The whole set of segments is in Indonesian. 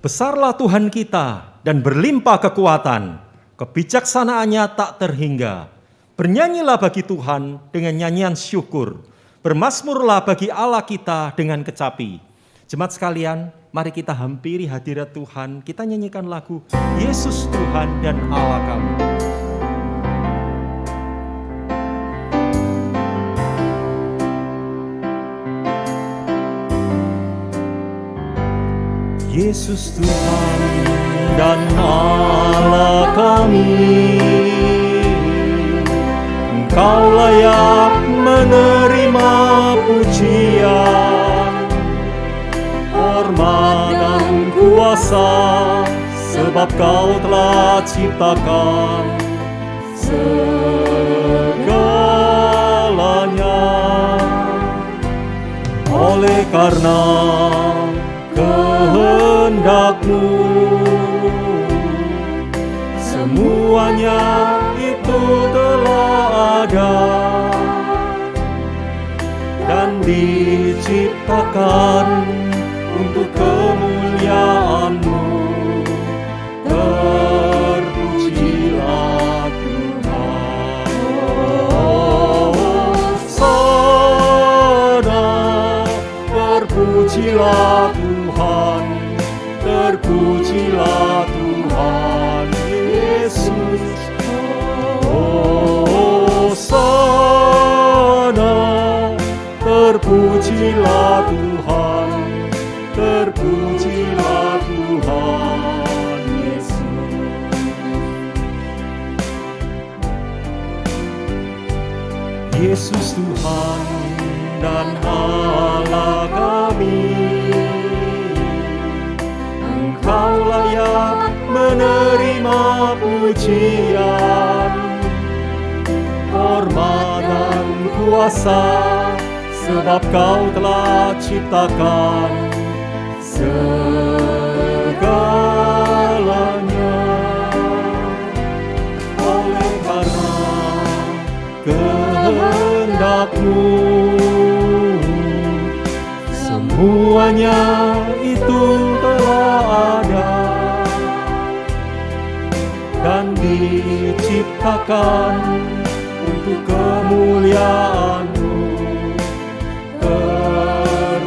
Besarlah Tuhan kita dan berlimpah kekuatan, kebijaksanaannya tak terhingga. Bernyanyilah bagi Tuhan dengan nyanyian syukur, bermazmurlah bagi Allah kita dengan kecapi. Jemaat sekalian, mari kita hampiri hadirat Tuhan, kita nyanyikan lagu Yesus Tuhan dan Allah kami. Yesus Tuhan dan Allah kami, Engkau layak menerima pujian, hormat dan kuasa, sebab Kau telah ciptakan segalanya. Oleh karena kehendak-Mu, semuanya itu telah ada dan diciptakan untuk kemuliaan-Mu. Terpujilah Tuhan. Hosana, terpujilah Tuhan, terpujilah Tuhan Yesus. Hosana, terpujilah Tuhan, terpujilah Tuhan Yesus. Yesus Tuhan dan Allah kami, Engkau layak menerima pujian, hormat dan kuasa, sebab Kau telah ciptakan segalanya. Oleh karena kehendak-Mu, semuanya itu telah ada dan diciptakan untuk kemuliaan-Mu.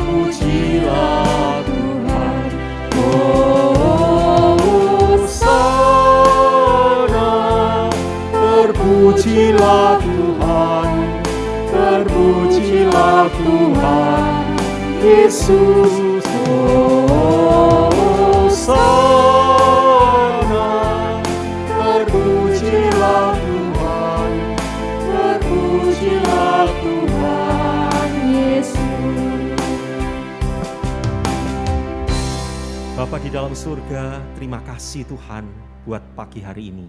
Terpujilah Tuhan. Hosana, terpujilah Tuhan, terpujilah Tuhan Yesus. Hosana, terpujilah Tuhan, terpujilah Tuhan Yesus. Bapa di dalam surga, terima kasih Tuhan buat pagi hari ini.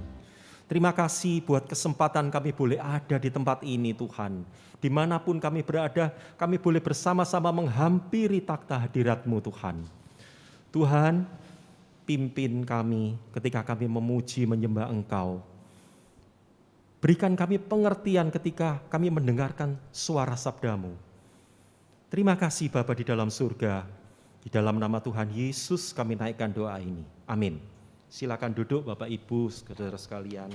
Terima kasih buat kesempatan kami boleh ada di tempat ini Tuhan. Dimanapun kami berada, kami boleh bersama-sama menghampiri takhta hadirat-Mu Tuhan. Tuhan, pimpin kami ketika kami memuji menyembah Engkau. Berikan kami pengertian ketika kami mendengarkan suara sabda-Mu. Terima kasih Bapa di dalam surga. Di dalam nama Tuhan Yesus kami naikkan doa ini. Amin. Silakan duduk Bapak Ibu, saudara sekalian.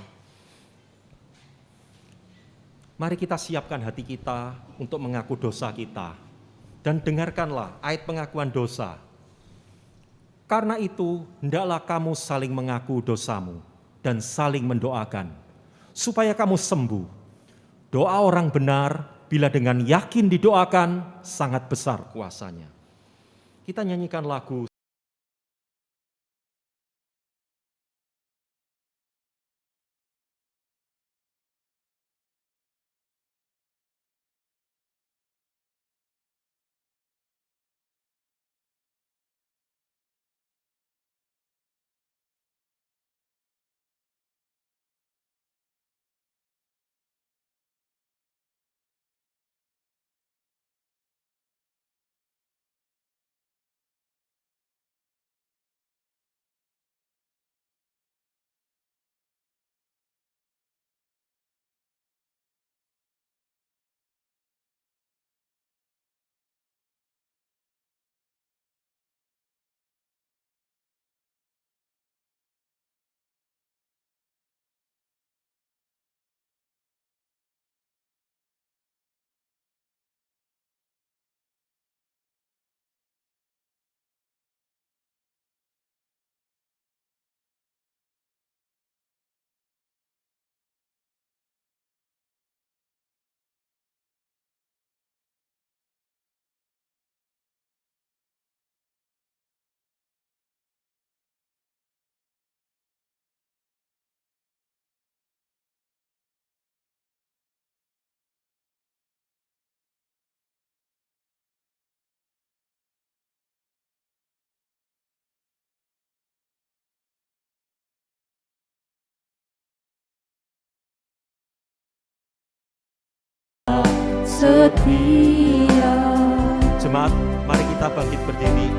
Mari kita siapkan hati kita untuk mengaku dosa kita. Dan dengarkanlah ayat pengakuan dosa. Karena itu, hendaklah kamu saling mengaku dosamu dan saling mendoakan, supaya kamu sembuh. Doa orang benar, bila dengan yakin didoakan, sangat besar kuasanya. Kita nyanyikan lagu setia. Jemaat, mari kita bangkit berdiri.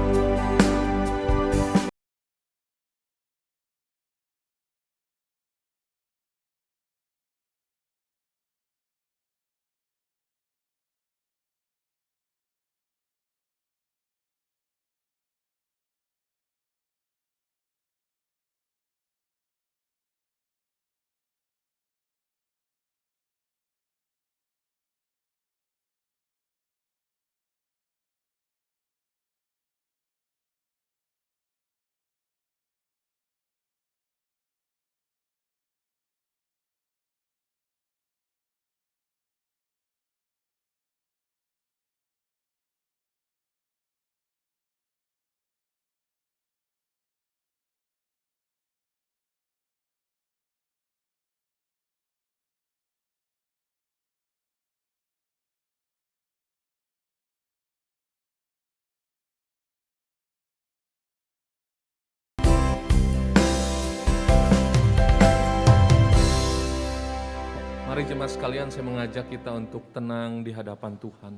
Mari jemaat sekalian, saya mengajak kita untuk tenang di hadapan Tuhan.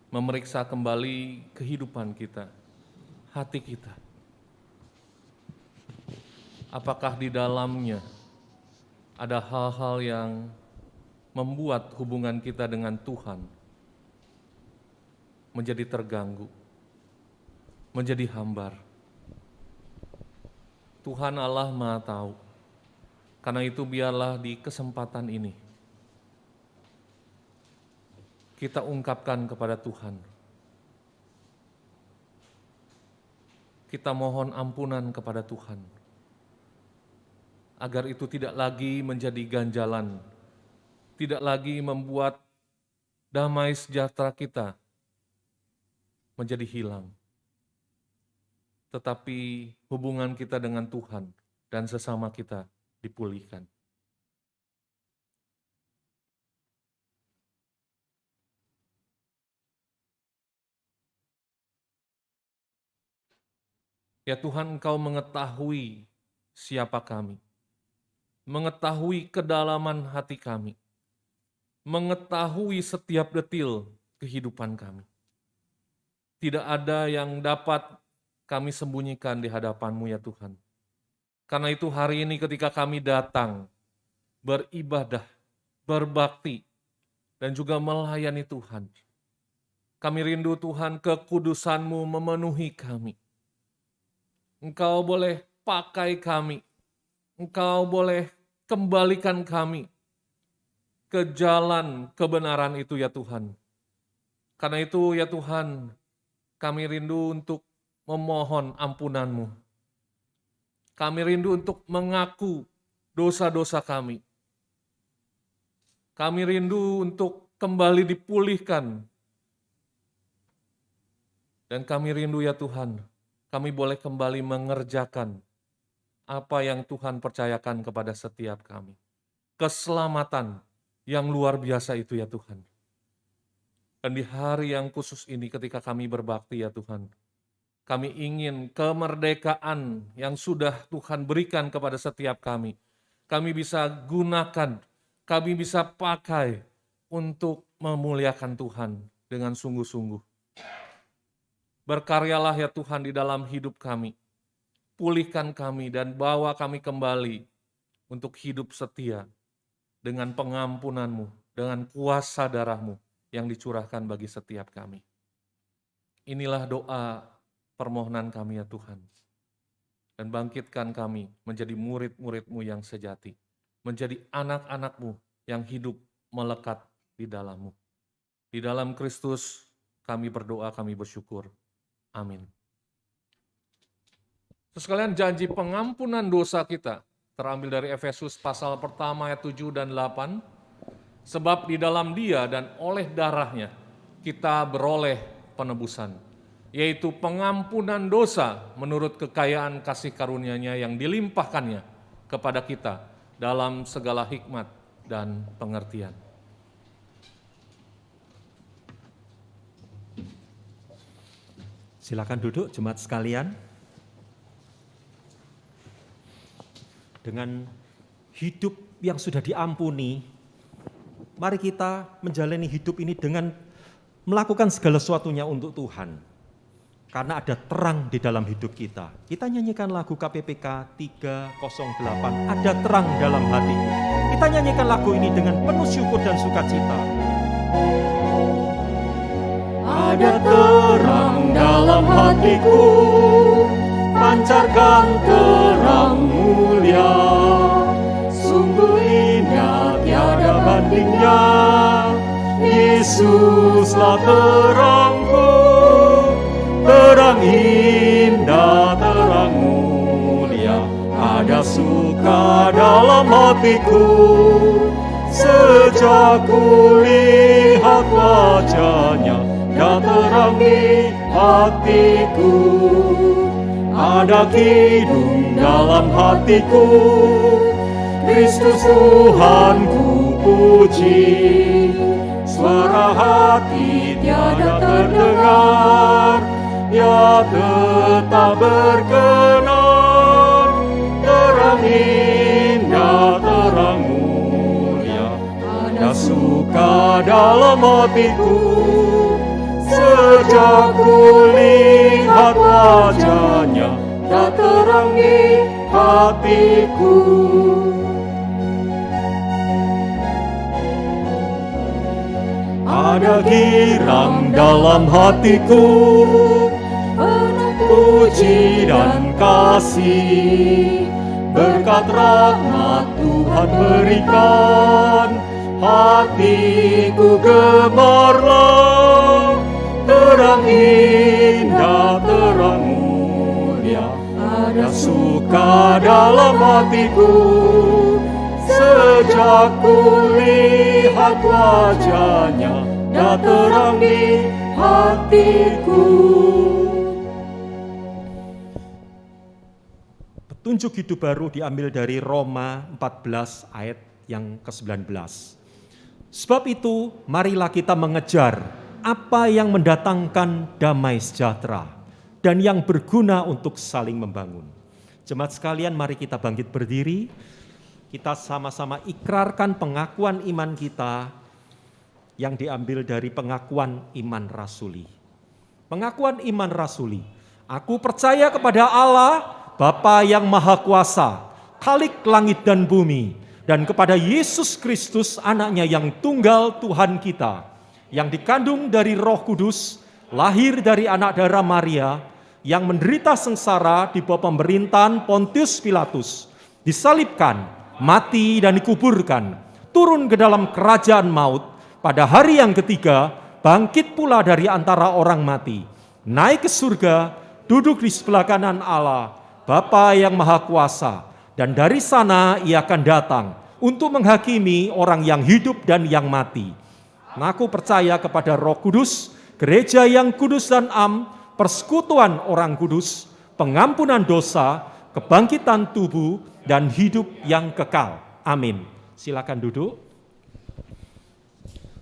Memeriksa kembali kehidupan kita, hati kita. Apakah di dalamnya ada hal-hal yang membuat hubungan kita dengan Tuhan menjadi terganggu, menjadi hambar. Tuhan Allah Maha Tahu. Karena itu biarlah di kesempatan ini kita ungkapkan kepada Tuhan. Kita mohon ampunan kepada Tuhan. Agar itu tidak lagi menjadi ganjalan, tidak lagi membuat damai sejahtera kita menjadi hilang. Tetapi hubungan kita dengan Tuhan dan sesama kita dipulihkan. Ya Tuhan, Engkau mengetahui siapa kami, mengetahui kedalaman hati kami, mengetahui setiap detil kehidupan kami. Tidak ada yang dapat kami sembunyikan di hadapan-Mu ya Tuhan. Karena itu hari ini ketika kami datang, beribadah, berbakti, dan juga melayani Tuhan. Kami rindu Tuhan, kekudusan-Mu memenuhi kami. Engkau boleh pakai kami, Engkau boleh kembalikan kami ke jalan kebenaran itu ya Tuhan. Karena itu ya Tuhan, kami rindu untuk memohon ampunan-Mu. Kami rindu untuk mengaku dosa-dosa kami. Kami rindu untuk kembali dipulihkan. Dan kami rindu ya Tuhan, kami boleh kembali mengerjakan apa yang Tuhan percayakan kepada setiap kami. Keselamatan yang luar biasa itu ya Tuhan. Dan di hari yang khusus ini ketika kami berbakti ya Tuhan, kami ingin kemerdekaan yang sudah Tuhan berikan kepada setiap kami. Kami bisa gunakan, kami bisa pakai untuk memuliakan Tuhan dengan sungguh-sungguh. Berkaryalah ya Tuhan di dalam hidup kami. Pulihkan kami dan bawa kami kembali untuk hidup setia dengan pengampunan-Mu, dengan kuasa darah-Mu yang dicurahkan bagi setiap kami. Inilah doa permohonan kami ya Tuhan. Dan bangkitkan kami menjadi murid-murid-Mu yang sejati. Menjadi anak-anak-Mu yang hidup melekat di dalam-Mu. Di dalam Kristus kami berdoa, kami bersyukur. Amin. Sekalian, janji pengampunan dosa kita terambil dari Efesus pasal pertama ayat 7 dan 8. Sebab di dalam Dia dan oleh darahnya kita beroleh penebusan, yaitu pengampunan dosa menurut kekayaan kasih karunia-Nya yang dilimpahkannya kepada kita dalam segala hikmat dan pengertian. Silakan duduk jemaat sekalian. Dengan hidup yang sudah diampuni, mari kita menjalani hidup ini dengan melakukan segala sesuatunya untuk Tuhan. Karena ada terang di dalam hidup kita. Kita nyanyikan lagu KPPK 308, ada terang dalam hatiku. Kita nyanyikan lagu ini dengan penuh syukur dan sukacita. Ada terang dalam hatiku, pancarkan terang mulia. Sungguh indah tiada bandingnya, Yesuslah terangku. Terang indah, terang mulia, ada suka dalam hatiku. Sejak kulihat wajahnya, dia terang di hatiku. Ada kidung dalam hatiku, Kristus Tuhanku puji. Suara hati tiada terdengar, ya tetap berkenan. Terang indah, terang mulia, ada suka dalam hatiku. Sejak kulihat wajahnya, dia terang di hatiku. Ada girang dalam hatiku, penuh puji dan kasih. Berkat rahmat Tuhan berikan, hatiku gemarlah. Terang indah, terang mulia, ada suka dalam hatiku. Sejak kulihat wajahnya, dia terang di hatiku. Petunjuk hidup baru diambil dari Roma 14 ayat yang ke-19. Sebab itu, marilah kita mengejar apa yang mendatangkan damai sejahtera dan yang berguna untuk saling membangun. Jemaat sekalian, mari kita bangkit berdiri. Kita sama-sama ikrarkan pengakuan iman kita yang diambil dari pengakuan iman rasuli. Pengakuan iman rasuli. Aku percaya kepada Allah, Bapa yang Maha Kuasa, Khalik langit dan bumi, dan kepada Yesus Kristus, anaknya yang tunggal Tuhan kita, yang dikandung dari Roh Kudus, lahir dari anak darah Maria, yang menderita sengsara di bawah pemerintahan Pontius Pilatus, disalibkan, mati dan dikuburkan, turun ke dalam kerajaan maut, pada hari yang ketiga bangkit pula dari antara orang mati, naik ke surga, duduk di sebelah kanan Allah, Bapa yang Maha Kuasa, dan dari sana ia akan datang untuk menghakimi orang yang hidup dan yang mati. Aku percaya kepada Roh Kudus, gereja yang kudus dan am, persekutuan orang kudus, pengampunan dosa, kebangkitan tubuh, dan hidup yang kekal. Amin. Silakan duduk.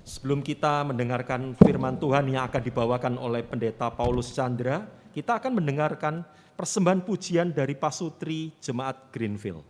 Sebelum kita mendengarkan firman Tuhan yang akan dibawakan oleh Pendeta Paulus Chandra, kita akan mendengarkan persembahan pujian dari Pasutri Jemaat Greenfield.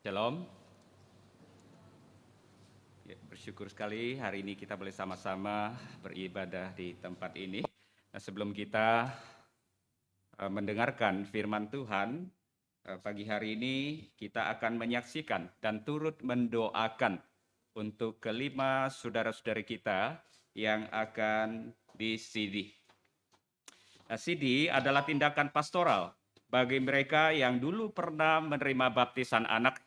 Shalom. Ya, bersyukur sekali hari ini kita boleh sama-sama beribadah di tempat ini. Nah, sebelum kita mendengarkan firman Tuhan, pagi hari ini kita akan menyaksikan dan turut mendoakan untuk kelima saudara-saudari kita yang akan disidih. Nah, sidih adalah tindakan pastoral bagi mereka yang dulu pernah menerima baptisan anak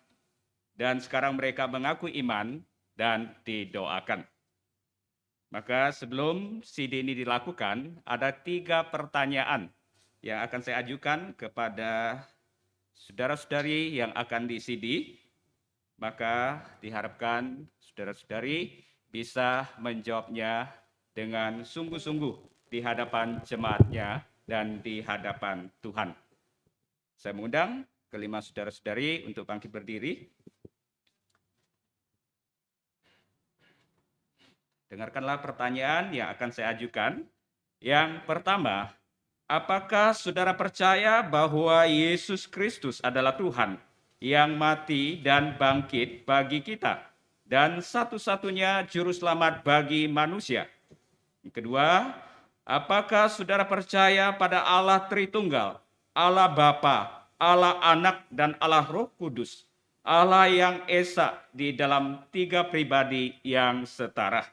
dan sekarang mereka mengaku iman dan didoakan. Maka sebelum sidih ini dilakukan, ada 3 pertanyaan yang akan saya ajukan kepada saudara-saudari yang akan disidih. Maka diharapkan saudara-saudari bisa menjawabnya dengan sungguh-sungguh di hadapan jemaatnya dan di hadapan Tuhan. Saya mengundang kelima saudara-saudari untuk bangkit berdiri. Dengarkanlah pertanyaan yang akan saya ajukan. Yang pertama, apakah saudara percaya bahwa Yesus Kristus adalah Tuhan yang mati dan bangkit bagi kita dan satu-satunya juru selamat bagi manusia? Yang kedua, apakah saudara percaya pada Allah Tritunggal, Allah Bapa, Allah Anak, dan Allah Roh Kudus, Allah yang esa di dalam 3 pribadi yang setara?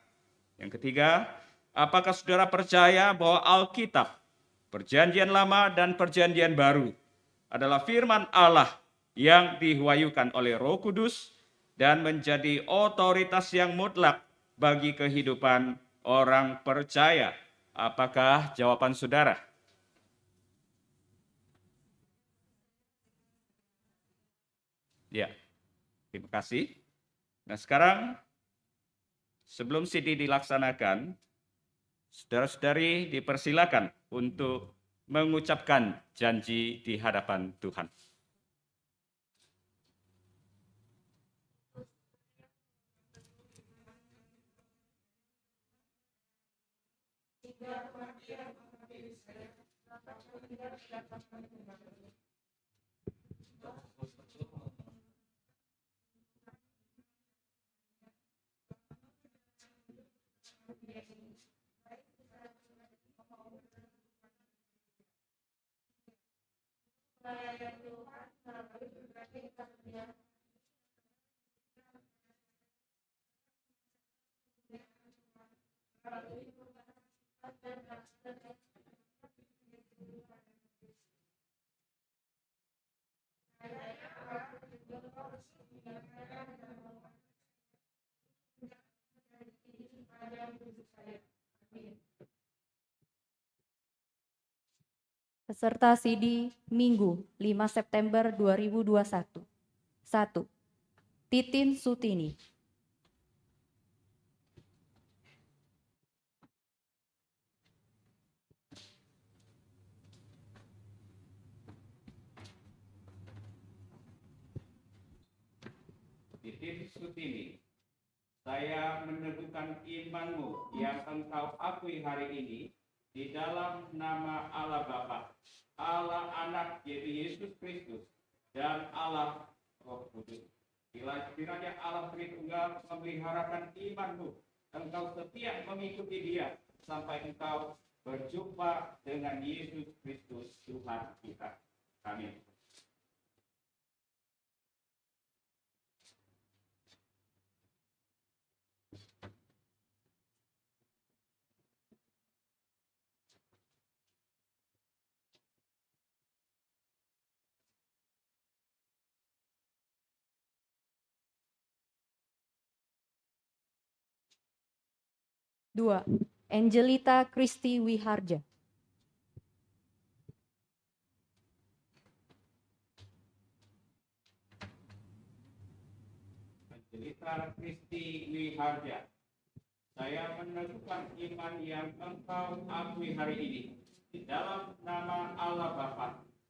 Yang ketiga, apakah saudara percaya bahwa Alkitab, Perjanjian Lama dan Perjanjian Baru adalah firman Allah yang diwahyukan oleh Roh Kudus dan menjadi otoritas yang mutlak bagi kehidupan orang percaya? Apakah jawaban saudara? Ya, terima kasih. Nah, sekarang sebelum sidih dilaksanakan, saudara-saudari dipersilakan untuk mengucapkan janji di hadapan Tuhan. Peserta sidih Minggu 5 September 2021. 1. Titin Sutini. Titin Sutini, saya meneguhkan imanmu yang engkau akui hari ini di dalam nama Allah Bapa, Allah Anak yaitu Yesus Kristus, dan Allah Roh Kudus. Kiranya Allah Tritunggal memeliharakan imanmu, engkau setia mengikuti Dia sampai engkau berjumpa dengan Yesus Kristus Tuhan kita. Amin. Dua. Angelita Kristi Wiharja. Angelita Kristi Wiharja, saya meneguhkan iman yang engkau akui hari ini di dalam nama Allah Bapa,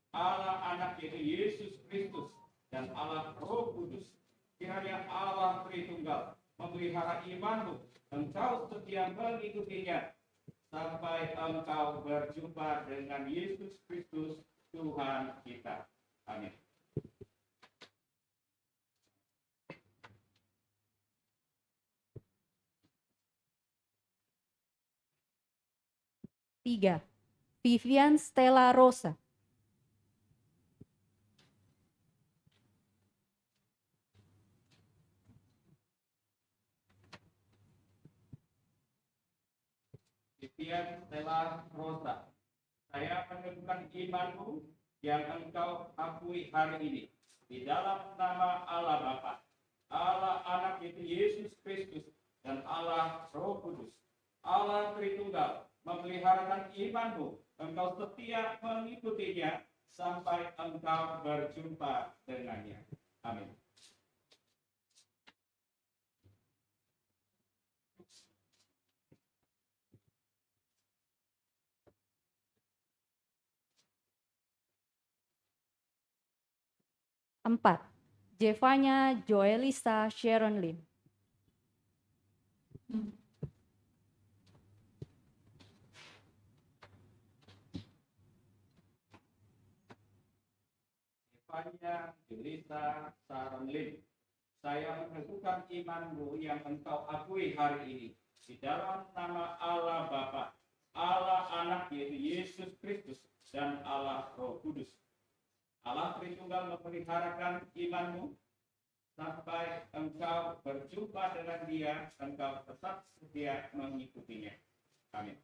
Allah Anak yaitu Yesus Kristus, dan Allah Roh Kudus. Kiranya Allah Tritunggal memelihara imanmu, engkau setia mengikutinya sampai engkau berjumpa dengan Yesus Kristus Tuhan kita. Amin. 3. Vivian Stella Rosa. Vivian Stella Rosa, saya meneguhkan imanmu yang engkau akui hari ini di dalam nama Allah Bapa, Allah Anak yaitu Yesus Kristus, dan Allah Roh Kudus. Allah Tritunggal memeliharakan imanmu, engkau setia mengikutinya sampai engkau berjumpa dengannya. Amin. Empat. Jevanya Joelisa Sharon Lim. Evanya Julisa Sharon Lim, saya meneguhkan imanmu yang engkau akui hari ini di dalam nama Allah Bapa, Allah Anak yaitu Yesus Kristus, dan Allah Roh Kudus. Allah Tritunggal memeliharakan imanmu sampai engkau berjumpa dengan Dia, engkau tetap setia mengikutinya. Amin.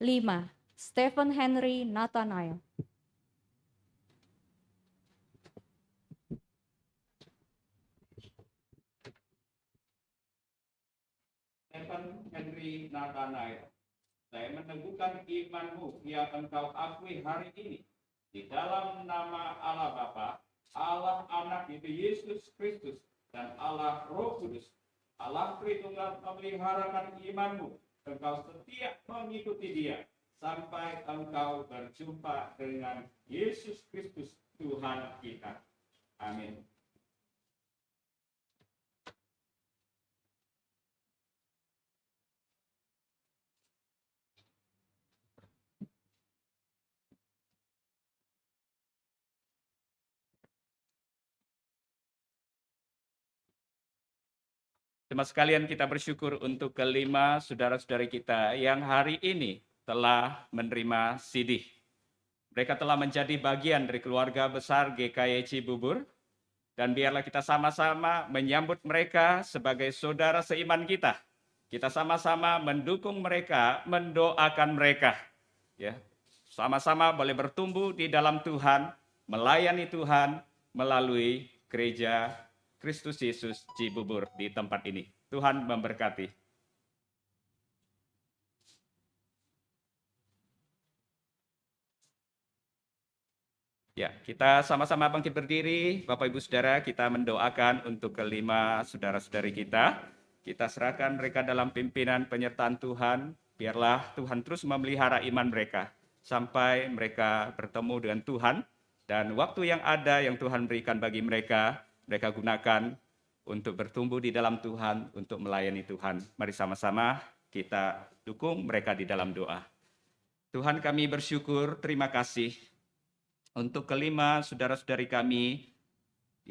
Lima. Stephen Henry Nathanael. Stephen Henry Nathanael, saya meneguhkan imanmu yang engkau akui hari ini di dalam nama Allah Bapa, Allah Anak yaitu Yesus Kristus, dan Allah Roh Kudus. Allah Tritunggal memeliharakan imanmu, engkau setia mengikuti Dia sampai engkau berjumpa dengan Yesus Kristus Tuhan kita. Amin. Teman sekalian, kita bersyukur untuk kelima saudara-saudari kita yang hari ini telah menerima sidih. Mereka telah menjadi bagian dari keluarga besar GKY Cibubur, dan biarlah kita sama-sama menyambut mereka sebagai saudara seiman kita. Kita sama-sama mendukung mereka, mendoakan mereka. Ya, sama-sama boleh bertumbuh di dalam Tuhan, melayani Tuhan melalui gereja Kristus Yesus Cibubur di tempat ini. Tuhan memberkati. Ya, kita sama-sama bangkit berdiri. Bapak Ibu Saudara, kita mendoakan untuk kelima saudara-saudari kita. Kita serahkan mereka dalam pimpinan penyertaan Tuhan. Biarlah Tuhan terus memelihara iman mereka sampai mereka bertemu dengan Tuhan, dan waktu yang ada yang Tuhan berikan bagi mereka, mereka gunakan untuk bertumbuh di dalam Tuhan, untuk melayani Tuhan. Mari sama-sama kita dukung mereka di dalam doa. Tuhan, kami bersyukur, terima kasih untuk kelima saudara-saudari kami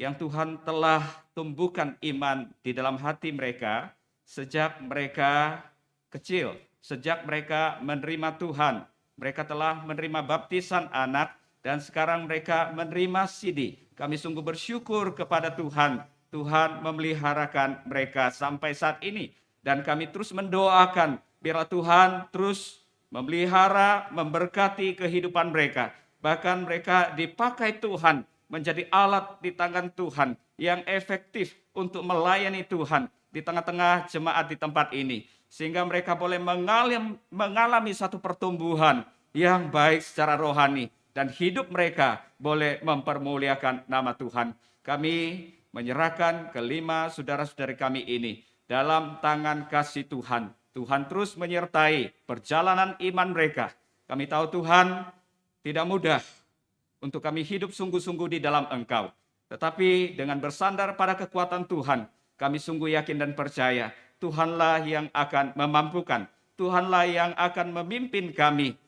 yang Tuhan telah tumbuhkan iman di dalam hati mereka sejak mereka kecil, sejak mereka menerima Tuhan. Mereka telah menerima baptisan anak dan sekarang mereka menerima sidih. Kami sungguh bersyukur kepada Tuhan. Tuhan memeliharakan mereka sampai saat ini. Dan kami terus mendoakan biarlah Tuhan terus memelihara, memberkati kehidupan mereka. Bahkan mereka dipakai Tuhan menjadi alat di tangan Tuhan yang efektif untuk melayani Tuhan di tengah-tengah jemaat di tempat ini. Sehingga mereka boleh mengalami satu pertumbuhan yang baik secara rohani. Dan hidup mereka boleh mempermuliakan nama Tuhan. Kami menyerahkan kelima saudara-saudari kami ini dalam tangan kasih Tuhan. Tuhan terus menyertai perjalanan iman mereka. Kami tahu Tuhan tidak mudah untuk kami hidup sungguh-sungguh di dalam Engkau. Tetapi dengan bersandar pada kekuatan Tuhan, kami sungguh yakin dan percaya Tuhanlah yang akan memampukan. Tuhanlah yang akan memimpin kami,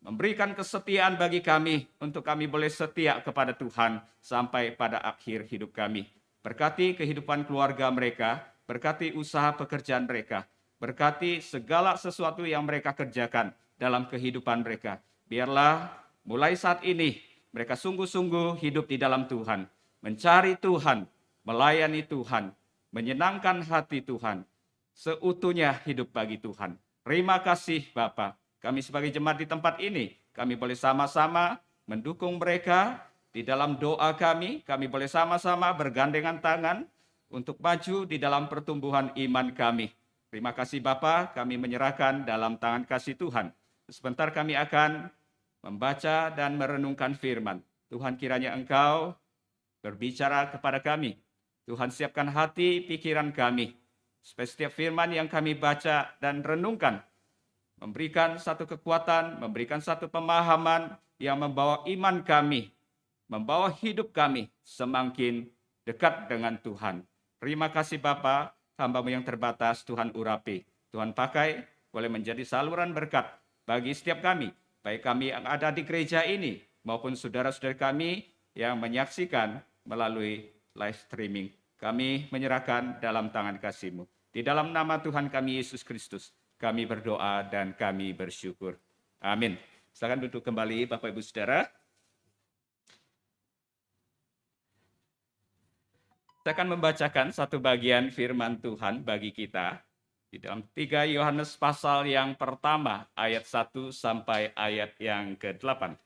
memberikan kesetiaan bagi kami untuk kami boleh setia kepada Tuhan sampai pada akhir hidup kami. Berkati kehidupan keluarga mereka, berkati usaha pekerjaan mereka, berkati segala sesuatu yang mereka kerjakan dalam kehidupan mereka. Biarlah mulai saat ini mereka sungguh-sungguh hidup di dalam Tuhan, mencari Tuhan, melayani Tuhan, menyenangkan hati Tuhan, seutuhnya hidup bagi Tuhan. Terima kasih Bapa. Kami sebagai jemaat di tempat ini, kami boleh sama-sama mendukung mereka di dalam doa kami boleh sama-sama bergandengan tangan untuk maju di dalam pertumbuhan iman kami. Terima kasih Bapa, kami menyerahkan dalam tangan kasih Tuhan. Sebentar kami akan membaca dan merenungkan firman. Tuhan, kiranya Engkau berbicara kepada kami. Tuhan, siapkan hati pikiran kami, supaya setiap firman yang kami baca dan renungkan memberikan satu kekuatan, memberikan satu pemahaman yang membawa iman kami, membawa hidup kami semakin dekat dengan Tuhan. Terima kasih Bapa, hamba-Mu yang terbatas Tuhan urapi. Tuhan pakai, boleh menjadi saluran berkat bagi setiap kami, baik kami yang ada di gereja ini, maupun saudara-saudara kami yang menyaksikan melalui live streaming. Kami menyerahkan dalam tangan kasih-Mu. Di dalam nama Tuhan kami Yesus Kristus, kami berdoa dan kami bersyukur. Amin. Silakan duduk kembali Bapak Ibu Saudara. Saya akan membacakan satu bagian firman Tuhan bagi kita di dalam 3 Yohanes pasal yang pertama ayat 1 sampai ayat yang ke-8.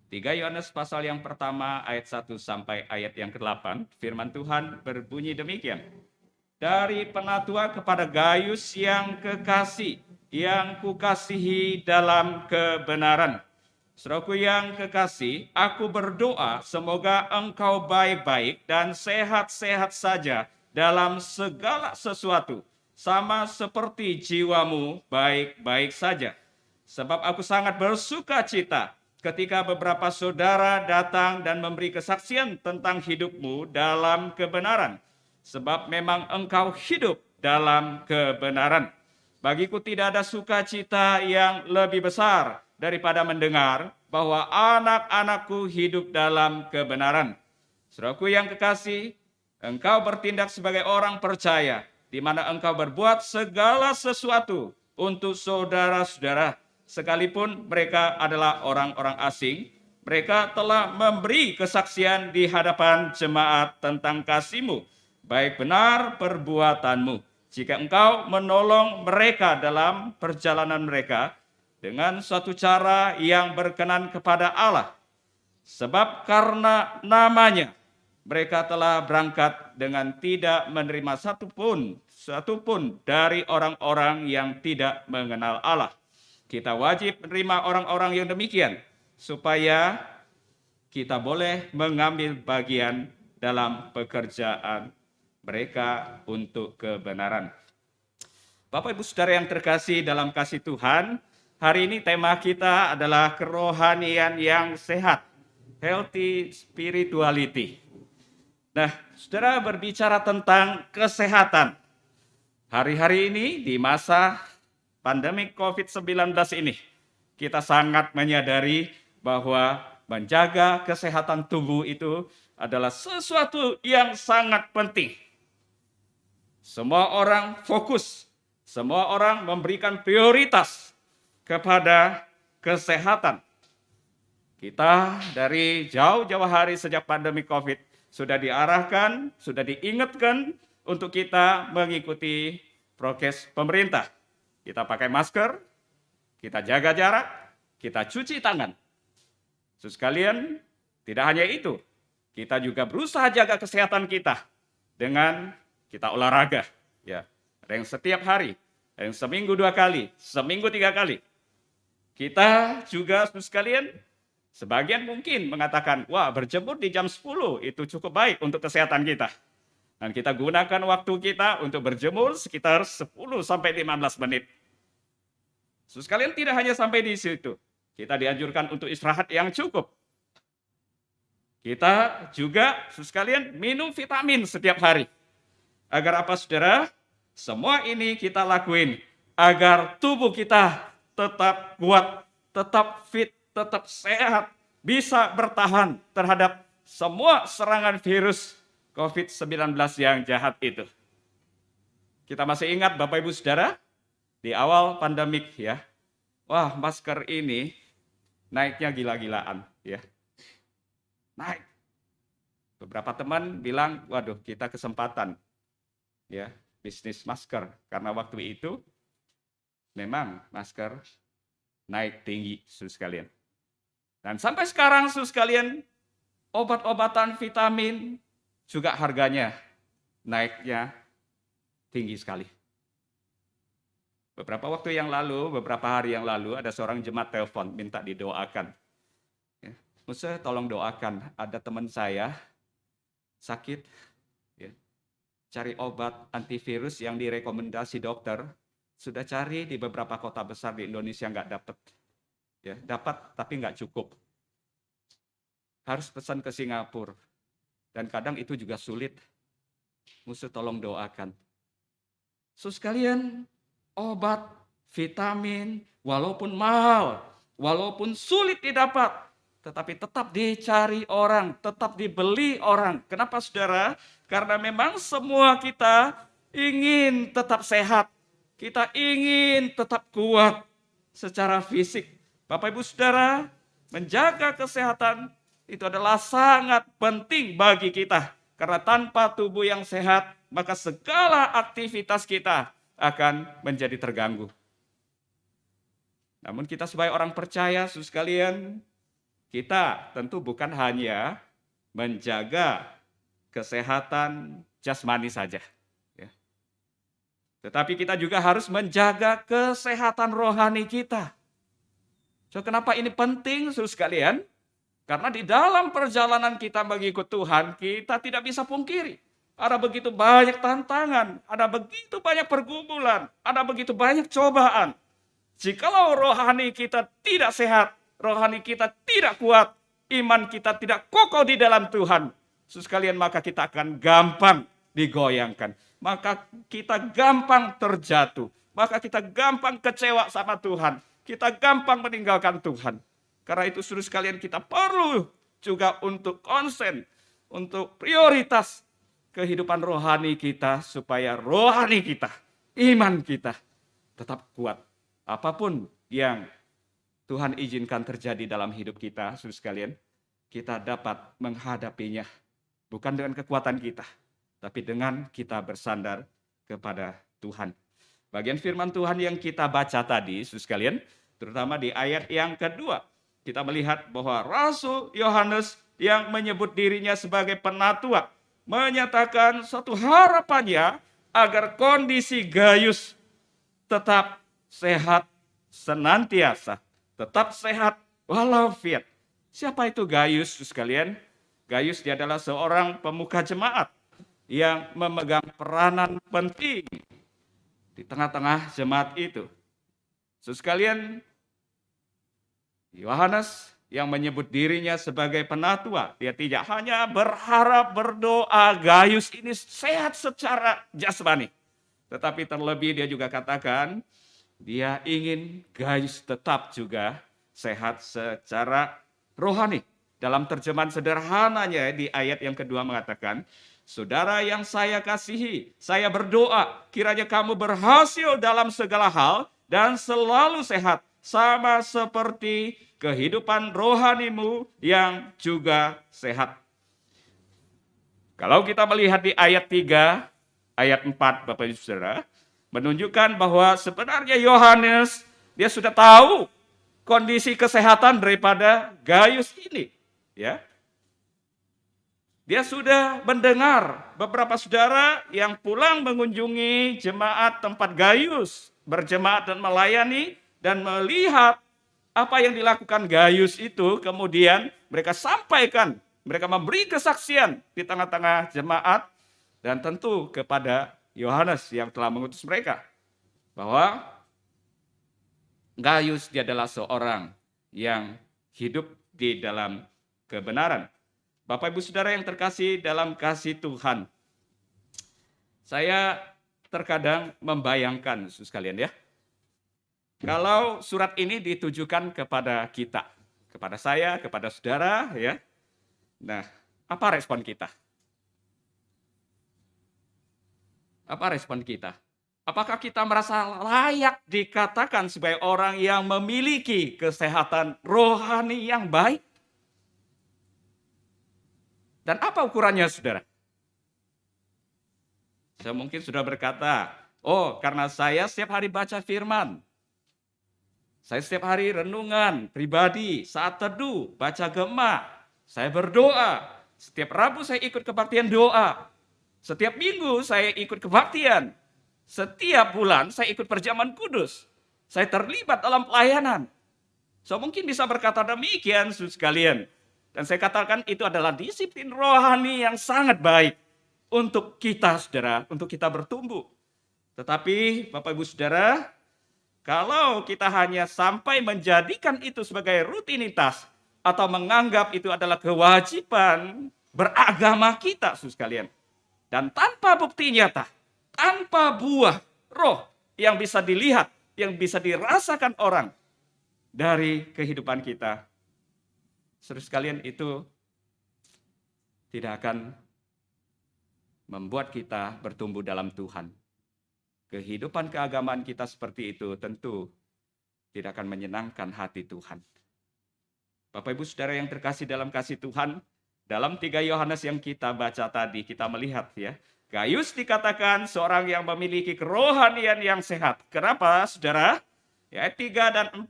Tiga Yohanes pasal yang pertama ayat 1 sampai ayat yang ke-8, firman Tuhan berbunyi demikian. Dari penatua kepada Gaius yang kekasih, yang kukasihi dalam kebenaran. Saudaraku yang kekasih, aku berdoa semoga engkau baik-baik dan sehat-sehat saja dalam segala sesuatu, sama seperti jiwamu baik-baik saja. Sebab aku sangat bersuka cita ketika beberapa saudara datang dan memberi kesaksian tentang hidupmu dalam kebenaran. Sebab memang engkau hidup dalam kebenaran. Bagiku tidak ada sukacita yang lebih besar daripada mendengar bahwa anak-anakku hidup dalam kebenaran. Saudaraku yang kekasih, engkau bertindak sebagai orang percaya, di mana engkau berbuat segala sesuatu untuk saudara-saudara, sekalipun mereka adalah orang-orang asing. Mereka telah memberi kesaksian di hadapan jemaat tentang kasih-Mu, baik benar perbuatanmu, jika engkau menolong mereka dalam perjalanan mereka dengan suatu cara yang berkenan kepada Allah. Sebab karena namanya, mereka telah berangkat dengan tidak menerima satupun dari orang-orang yang tidak mengenal Allah. Kita wajib menerima orang-orang yang demikian, supaya kita boleh mengambil bagian dalam pekerjaan mereka untuk kebenaran. Bapak Ibu Saudara yang terkasih dalam kasih Tuhan, hari ini tema kita adalah kerohanian yang sehat, healthy spirituality. Nah, Saudara berbicara tentang kesehatan. Hari-hari ini di masa pandemi COVID-19 ini, kita sangat menyadari bahwa menjaga kesehatan tubuh itu adalah sesuatu yang sangat penting. Semua orang fokus, semua orang memberikan prioritas kepada kesehatan. Kita dari jauh-jauh hari sejak pandemi COVID sudah diarahkan, sudah diingatkan untuk kita mengikuti prokes pemerintah. Kita pakai masker, kita jaga jarak, kita cuci tangan. Sekalian, tidak hanya itu, kita juga berusaha jaga kesehatan kita dengan kita olahraga. Ya, ada yang setiap hari, ada yang seminggu 2 kali, seminggu 3 kali. Kita juga sekalian, sebagian mungkin mengatakan, wah berjemur di jam 10 itu cukup baik untuk kesehatan kita. Dan kita gunakan waktu kita untuk berjemur sekitar 10-15 menit. Sekalian tidak hanya sampai di situ. Kita dianjurkan untuk istirahat yang cukup. Kita juga sekalian minum vitamin setiap hari. Agar apa saudara? Semua ini kita lakuin agar tubuh kita tetap kuat, tetap fit, tetap sehat, bisa bertahan terhadap semua serangan virus COVID-19 yang jahat itu. Kita masih ingat Bapak Ibu Saudara, di awal pandemik ya, wah masker ini naiknya gila-gilaan ya. Naik. Beberapa teman bilang, waduh kita kesempatan ya bisnis masker. Karena waktu itu memang masker naik tinggi, saudara sekalian. Dan sampai sekarang, saudara sekalian, obat-obatan vitamin juga harganya naiknya tinggi sekali. Beberapa waktu yang lalu, beberapa hari yang lalu, ada seorang jemaat telepon minta didoakan. Ya, Ustaz, tolong doakan, ada teman saya sakit, ya, cari obat antivirus yang direkomendasi dokter, sudah cari di beberapa kota besar di Indonesia nggak dapat. Ya, dapat tapi nggak cukup. Harus pesan ke Singapura. Dan kadang itu juga sulit. Musuh tolong doakan. Sekalian, obat, vitamin, walaupun mahal, walaupun sulit didapat, tetapi tetap dicari orang, tetap dibeli orang. Kenapa saudara? Karena memang semua kita ingin tetap sehat. Kita ingin tetap kuat secara fisik. Bapak Ibu Saudara, menjaga kesehatan itu adalah sangat penting bagi kita. Karena tanpa tubuh yang sehat, maka segala aktivitas kita akan menjadi terganggu. Namun kita sebagai orang percaya, saudara sekalian, kita tentu bukan hanya menjaga kesehatan jasmani saja. Ya. Tetapi kita juga harus menjaga kesehatan rohani kita. So, kenapa ini penting, saudara sekalian? Karena di dalam perjalanan kita mengikut Tuhan, kita tidak bisa pungkiri. Ada begitu banyak tantangan, ada begitu banyak pergumulan, ada begitu banyak cobaan. Jikalau rohani kita tidak sehat, rohani kita tidak kuat, iman kita tidak kokoh di dalam Tuhan, sekalian maka kita akan gampang digoyangkan. Maka kita gampang terjatuh, maka kita gampang kecewa sama Tuhan, kita gampang meninggalkan Tuhan. Karena itu saudara sekalian kita perlu juga untuk konsen, untuk prioritas kehidupan rohani kita supaya rohani kita, iman kita tetap kuat. Apapun yang Tuhan izinkan terjadi dalam hidup kita, saudara sekalian, kita dapat menghadapinya bukan dengan kekuatan kita, tapi dengan kita bersandar kepada Tuhan. Bagian firman Tuhan yang kita baca tadi, saudara sekalian, terutama di ayat yang kedua, kita melihat bahwa Rasul Yohanes yang menyebut dirinya sebagai penatua menyatakan suatu harapannya agar kondisi Gaius tetap sehat senantiasa, tetap sehat walafiat. Siapa itu Gaius, sekalian? Gaius dia adalah seorang pemuka jemaat yang memegang peranan penting di tengah-tengah jemaat itu. Sekalian, Yohanes yang menyebut dirinya sebagai penatua, dia tidak hanya berharap berdoa Gaius ini sehat secara jasmani, tetapi terlebih dia juga katakan dia ingin Gaius tetap juga sehat secara rohani. Dalam terjemahan sederhananya di ayat yang kedua mengatakan, saudara yang saya kasihi, saya berdoa kiranya kamu berhasil dalam segala hal dan selalu sehat, sama seperti kehidupan rohanimu yang juga sehat. Kalau kita melihat di ayat 3, ayat 4, Bapak Ibu Saudara, menunjukkan bahwa sebenarnya Yohanes, dia sudah tahu kondisi kesehatan daripada Gaius ini. Ya. Dia sudah mendengar beberapa saudara yang pulang mengunjungi jemaat tempat Gaius berjemaat dan melayani, dan melihat apa yang dilakukan Gaius itu, kemudian mereka sampaikan, mereka memberi kesaksian di tengah-tengah jemaat, dan tentu kepada Yohanes yang telah mengutus mereka, bahwa Gaius dia adalah seorang yang hidup di dalam kebenaran. Bapak Ibu Saudara yang terkasih dalam kasih Tuhan, saya terkadang membayangkan, sekalian ya, Kalau surat ini ditujukan kepada kita, kepada saya, kepada saudara, ya. Nah, apa respon kita? Apa respon kita? Apakah kita merasa layak dikatakan sebagai orang yang memiliki kesehatan rohani yang baik? Dan apa ukurannya, saudara? Saya mungkin sudah berkata, oh karena saya setiap hari baca firman, saya setiap hari renungan pribadi, saat teduh, baca gema, saya berdoa, setiap Rabu saya ikut kebaktian doa, setiap minggu saya ikut kebaktian, setiap bulan saya ikut perjamuan kudus, saya terlibat dalam pelayanan. So mungkin bisa berkata demikian, saudara sekalian. Dan saya katakan itu adalah disiplin rohani yang sangat baik untuk kita, saudara, untuk kita bertumbuh. Tetapi Bapak Ibu Saudara, kalau kita hanya sampai menjadikan itu sebagai rutinitas atau menganggap itu adalah kewajiban beragama kita, saudara sekalian, dan tanpa bukti nyata, tanpa buah roh yang bisa dilihat, yang bisa dirasakan orang dari kehidupan kita, saudara sekalian, itu tidak akan membuat kita bertumbuh dalam Tuhan. Kehidupan keagamaan kita seperti itu tentu tidak akan menyenangkan hati Tuhan. Bapak Ibu Saudara yang terkasih dalam kasih Tuhan, dalam 3 Yohanes yang kita baca tadi, kita melihat ya, Gaius dikatakan seorang yang memiliki kerohanian yang sehat. Kenapa, Saudara? Ya, ayat 3 dan 4,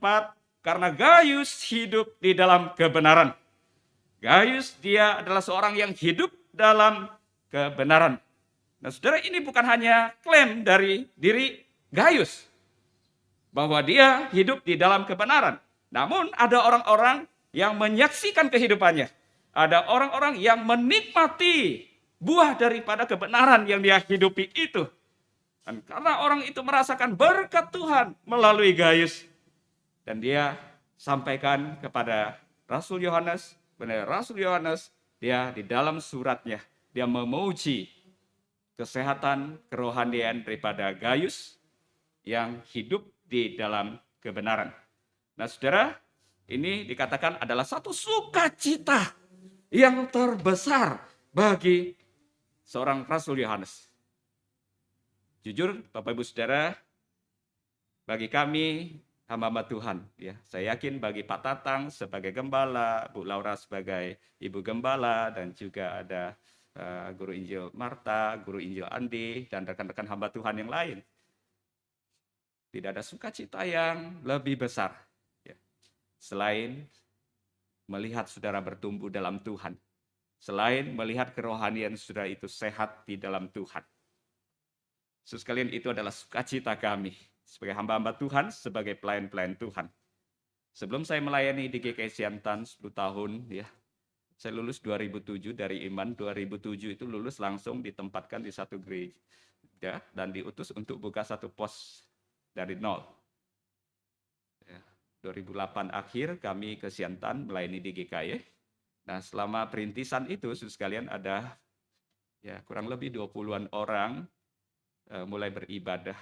karena Gaius hidup di dalam kebenaran. Gaius dia adalah seorang yang hidup dalam kebenaran. Nah, saudara, ini bukan hanya klaim dari diri Gaius bahwa dia hidup di dalam kebenaran. Namun ada orang-orang yang menyaksikan kehidupannya. Ada orang-orang yang menikmati buah daripada kebenaran yang dia hidupi itu. Dan karena orang itu merasakan berkat Tuhan melalui Gaius, dan dia sampaikan kepada Rasul Yohanes, benar Rasul Yohanes, dia di dalam suratnya, dia memuji kesehatan kerohanian daripada Gaius yang hidup di dalam kebenaran. Nah, saudara, ini dikatakan adalah satu sukacita yang terbesar bagi seorang Rasul Yohanes. Jujur, Bapak Ibu Saudara, bagi kami hamba-hamba Tuhan, ya, saya yakin bagi Pak Tatang sebagai gembala, Bu Laura sebagai ibu gembala, dan juga ada Guru Injil Marta, Guru Injil Andi, dan rekan-rekan hamba Tuhan yang lain. Tidak ada sukacita yang lebih besar ya, selain melihat saudara bertumbuh dalam Tuhan, selain melihat kerohanian saudara itu sehat di dalam Tuhan. Saudara sekalian, itu adalah sukacita kami sebagai hamba-hamba Tuhan, sebagai pelayan-pelayan Tuhan. Sebelum saya melayani di GKI Siantan 10 tahun ya, saya lulus 2007 dari Iman. 2007 itu lulus langsung ditempatkan di satu gereja ya, dan diutus untuk buka satu pos dari nol. Ya, 2008 akhir kami ke Siantan melayani di GKI. Nah, selama perintisan itu, saudara sekalian, ada ya kurang lebih 20-an orang mulai beribadah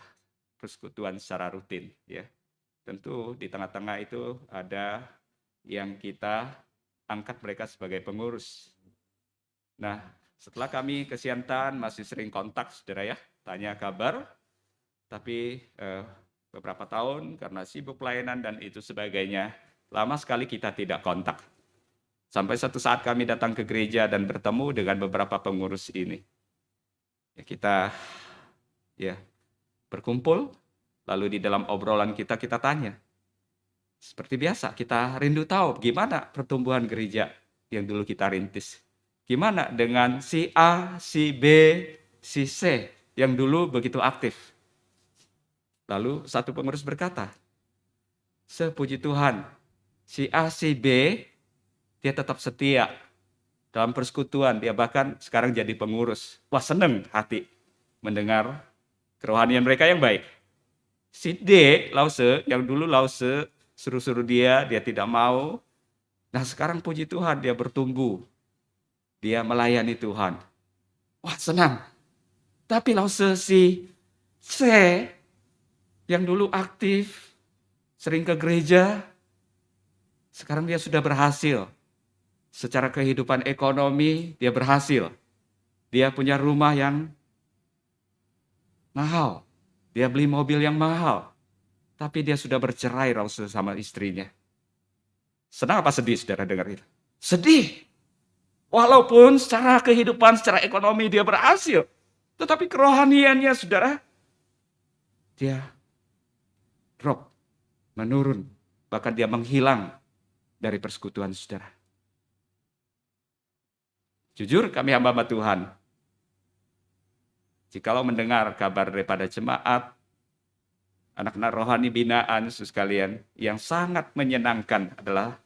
persekutuan secara rutin ya. Tentu di tengah-tengah itu ada yang kita angkat mereka sebagai pengurus. Nah, setelah kami ke Siantan masih sering kontak, saudara ya, tanya kabar. Tapi beberapa tahun karena sibuk pelayanan dan itu sebagainya, lama sekali kita tidak kontak. Sampai satu saat kami datang ke gereja dan bertemu dengan beberapa pengurus ini. Ya, kita ya berkumpul, lalu di dalam obrolan kita tanya. Seperti biasa, kita rindu tahu gimana pertumbuhan gereja yang dulu kita rintis. Gimana dengan si A, si B, si C yang dulu begitu aktif. Lalu satu pengurus berkata, sepuji Tuhan, si A, si B, dia tetap setia dalam persekutuan. Dia bahkan sekarang jadi pengurus. Wah, seneng hati mendengar kerohanian mereka yang baik. Si D, Lause, yang dulu Lause suruh-suruh dia tidak mau. Nah, sekarang puji Tuhan dia bertumbuh. Dia melayani Tuhan. Wah, senang. Tapi Lause si C yang dulu aktif, sering ke gereja, sekarang dia sudah berhasil. Secara kehidupan ekonomi, dia berhasil. Dia punya rumah yang mahal. Dia beli mobil yang mahal. Tapi dia sudah bercerai sama istrinya. Senang apa sedih, saudara, dengar itu? Sedih. Walaupun secara kehidupan, secara ekonomi dia berhasil. Tetapi kerohaniannya, saudara, dia drop, menurun. Bahkan dia menghilang dari persekutuan, saudara. Jujur kami hamba Tuhan, jikalau mendengar kabar daripada jemaat, anak-anak rohani binaan, saudara sekalian, yang sangat menyenangkan adalah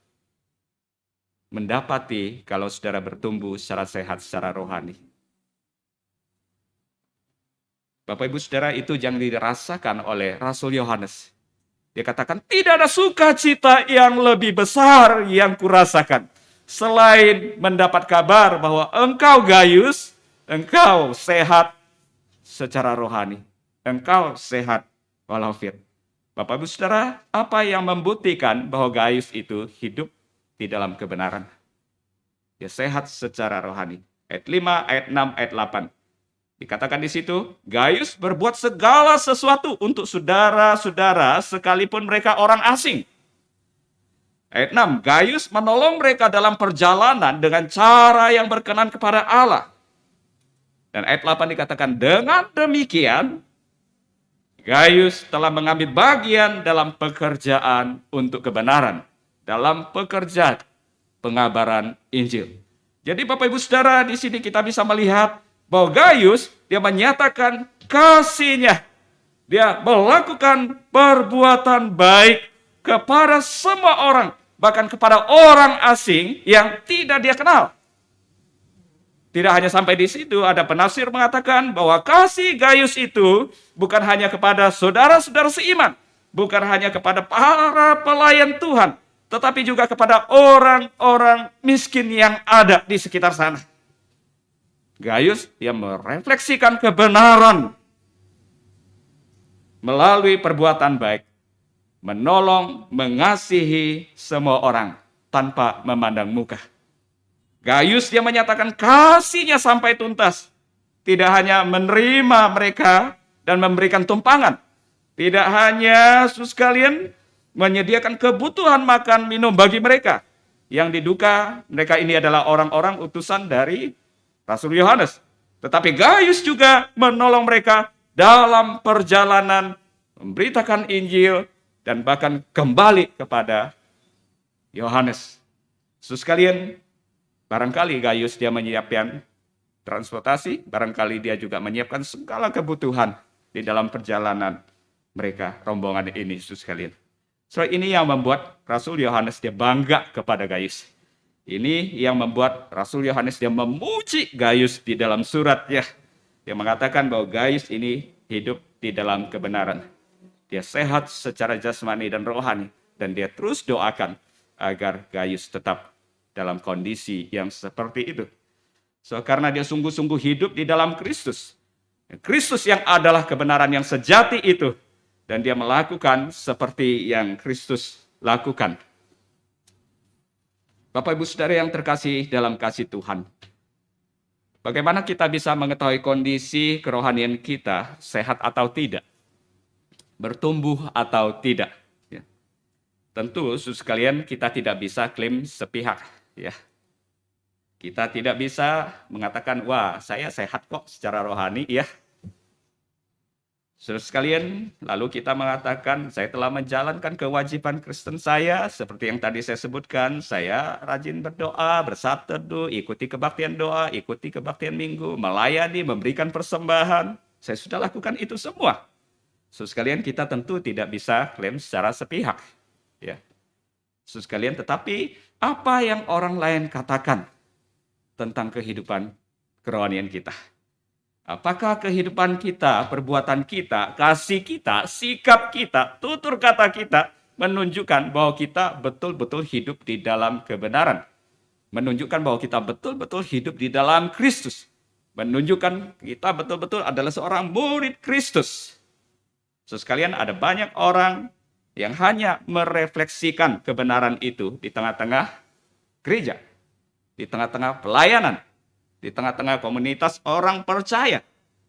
mendapati kalau saudara bertumbuh secara sehat, secara rohani. Bapak Ibu Saudara, itu yang dirasakan oleh Rasul Yohanes. Dia katakan, tidak ada sukacita yang lebih besar yang kurasakan. Selain mendapat kabar bahwa engkau Gaius, engkau sehat secara rohani. Engkau sehat walafiat. Bapak Ibu Saudara, apa yang membuktikan bahwa Gaius itu hidup di dalam kebenaran? Dia sehat secara rohani. Ayat 5, ayat 6, ayat 8. Dikatakan di situ, Gaius berbuat segala sesuatu untuk saudara-saudara sekalipun mereka orang asing. Ayat 6, Gaius menolong mereka dalam perjalanan dengan cara yang berkenan kepada Allah. Dan ayat 8 dikatakan, dengan demikian, Gaius telah mengambil bagian dalam pekerjaan untuk kebenaran, dalam pekerjaan pengabaran Injil. Jadi Bapak Ibu Saudara, di sini kita bisa melihat bahwa Gaius, dia menyatakan kasihnya. Dia melakukan perbuatan baik kepada semua orang, bahkan kepada orang asing yang tidak dia kenal. Tidak hanya sampai di situ, ada penafsir mengatakan bahwa kasih Gaius itu bukan hanya kepada saudara-saudara seiman, bukan hanya kepada para pelayan Tuhan, tetapi juga kepada orang-orang miskin yang ada di sekitar sana. Gaius, dia merefleksikan kebenaran melalui perbuatan baik, menolong, mengasihi semua orang tanpa memandang muka. Gaius, dia menyatakan kasihnya sampai tuntas. Tidak hanya menerima mereka dan memberikan tumpangan. Tidak hanya, saudara sekalian, menyediakan kebutuhan makan minum bagi mereka. Yang diduga mereka ini adalah orang-orang utusan dari Rasul Yohanes. Tetapi Gaius juga menolong mereka dalam perjalanan memberitakan Injil dan bahkan kembali kepada Yohanes. Saudara sekalian, barangkali Gaius dia menyiapkan transportasi, barangkali dia juga menyiapkan segala kebutuhan di dalam perjalanan mereka, rombongan ini, saudara sekalian. So, ini yang membuat Rasul Yohanes dia bangga kepada Gaius. Ini yang membuat Rasul Yohanes dia memuji Gaius di dalam suratnya. Dia mengatakan bahwa Gaius ini hidup di dalam kebenaran. Dia sehat secara jasmani dan rohani. Dan dia terus doakan agar Gaius tetap dalam kondisi yang seperti itu. So, karena dia sungguh-sungguh hidup di dalam Kristus. Kristus yang adalah kebenaran yang sejati itu. Dan dia melakukan seperti yang Kristus lakukan. Bapak Ibu Saudara yang terkasih dalam kasih Tuhan. Bagaimana kita bisa mengetahui kondisi kerohanian kita sehat atau tidak? Bertumbuh atau tidak? Ya. Tentu, saudara sekalian, kita tidak bisa klaim sepihak. Ya. Kita tidak bisa mengatakan, wah saya sehat kok secara rohani. Ya. Saudara sekalian, lalu kita mengatakan, saya telah menjalankan kewajiban Kristen saya, seperti yang tadi saya sebutkan, saya rajin berdoa, bersabda teduh, ikuti kebaktian doa, ikuti kebaktian minggu, melayani, memberikan persembahan. Saya sudah lakukan itu semua. Saudara sekalian, kita tentu tidak bisa klaim secara sepihak. Ya. Saudara sekalian, tetapi apa yang orang lain katakan tentang kehidupan kerohanian kita? Apakah kehidupan kita, perbuatan kita, kasih kita, sikap kita, tutur kata kita menunjukkan bahwa kita betul-betul hidup di dalam kebenaran. Menunjukkan bahwa kita betul-betul hidup di dalam Kristus. Menunjukkan kita betul-betul adalah seorang murid Kristus. Sekalian, ada banyak orang yang hanya merefleksikan kebenaran itu di tengah-tengah gereja, di tengah-tengah pelayanan, di tengah-tengah komunitas orang percaya,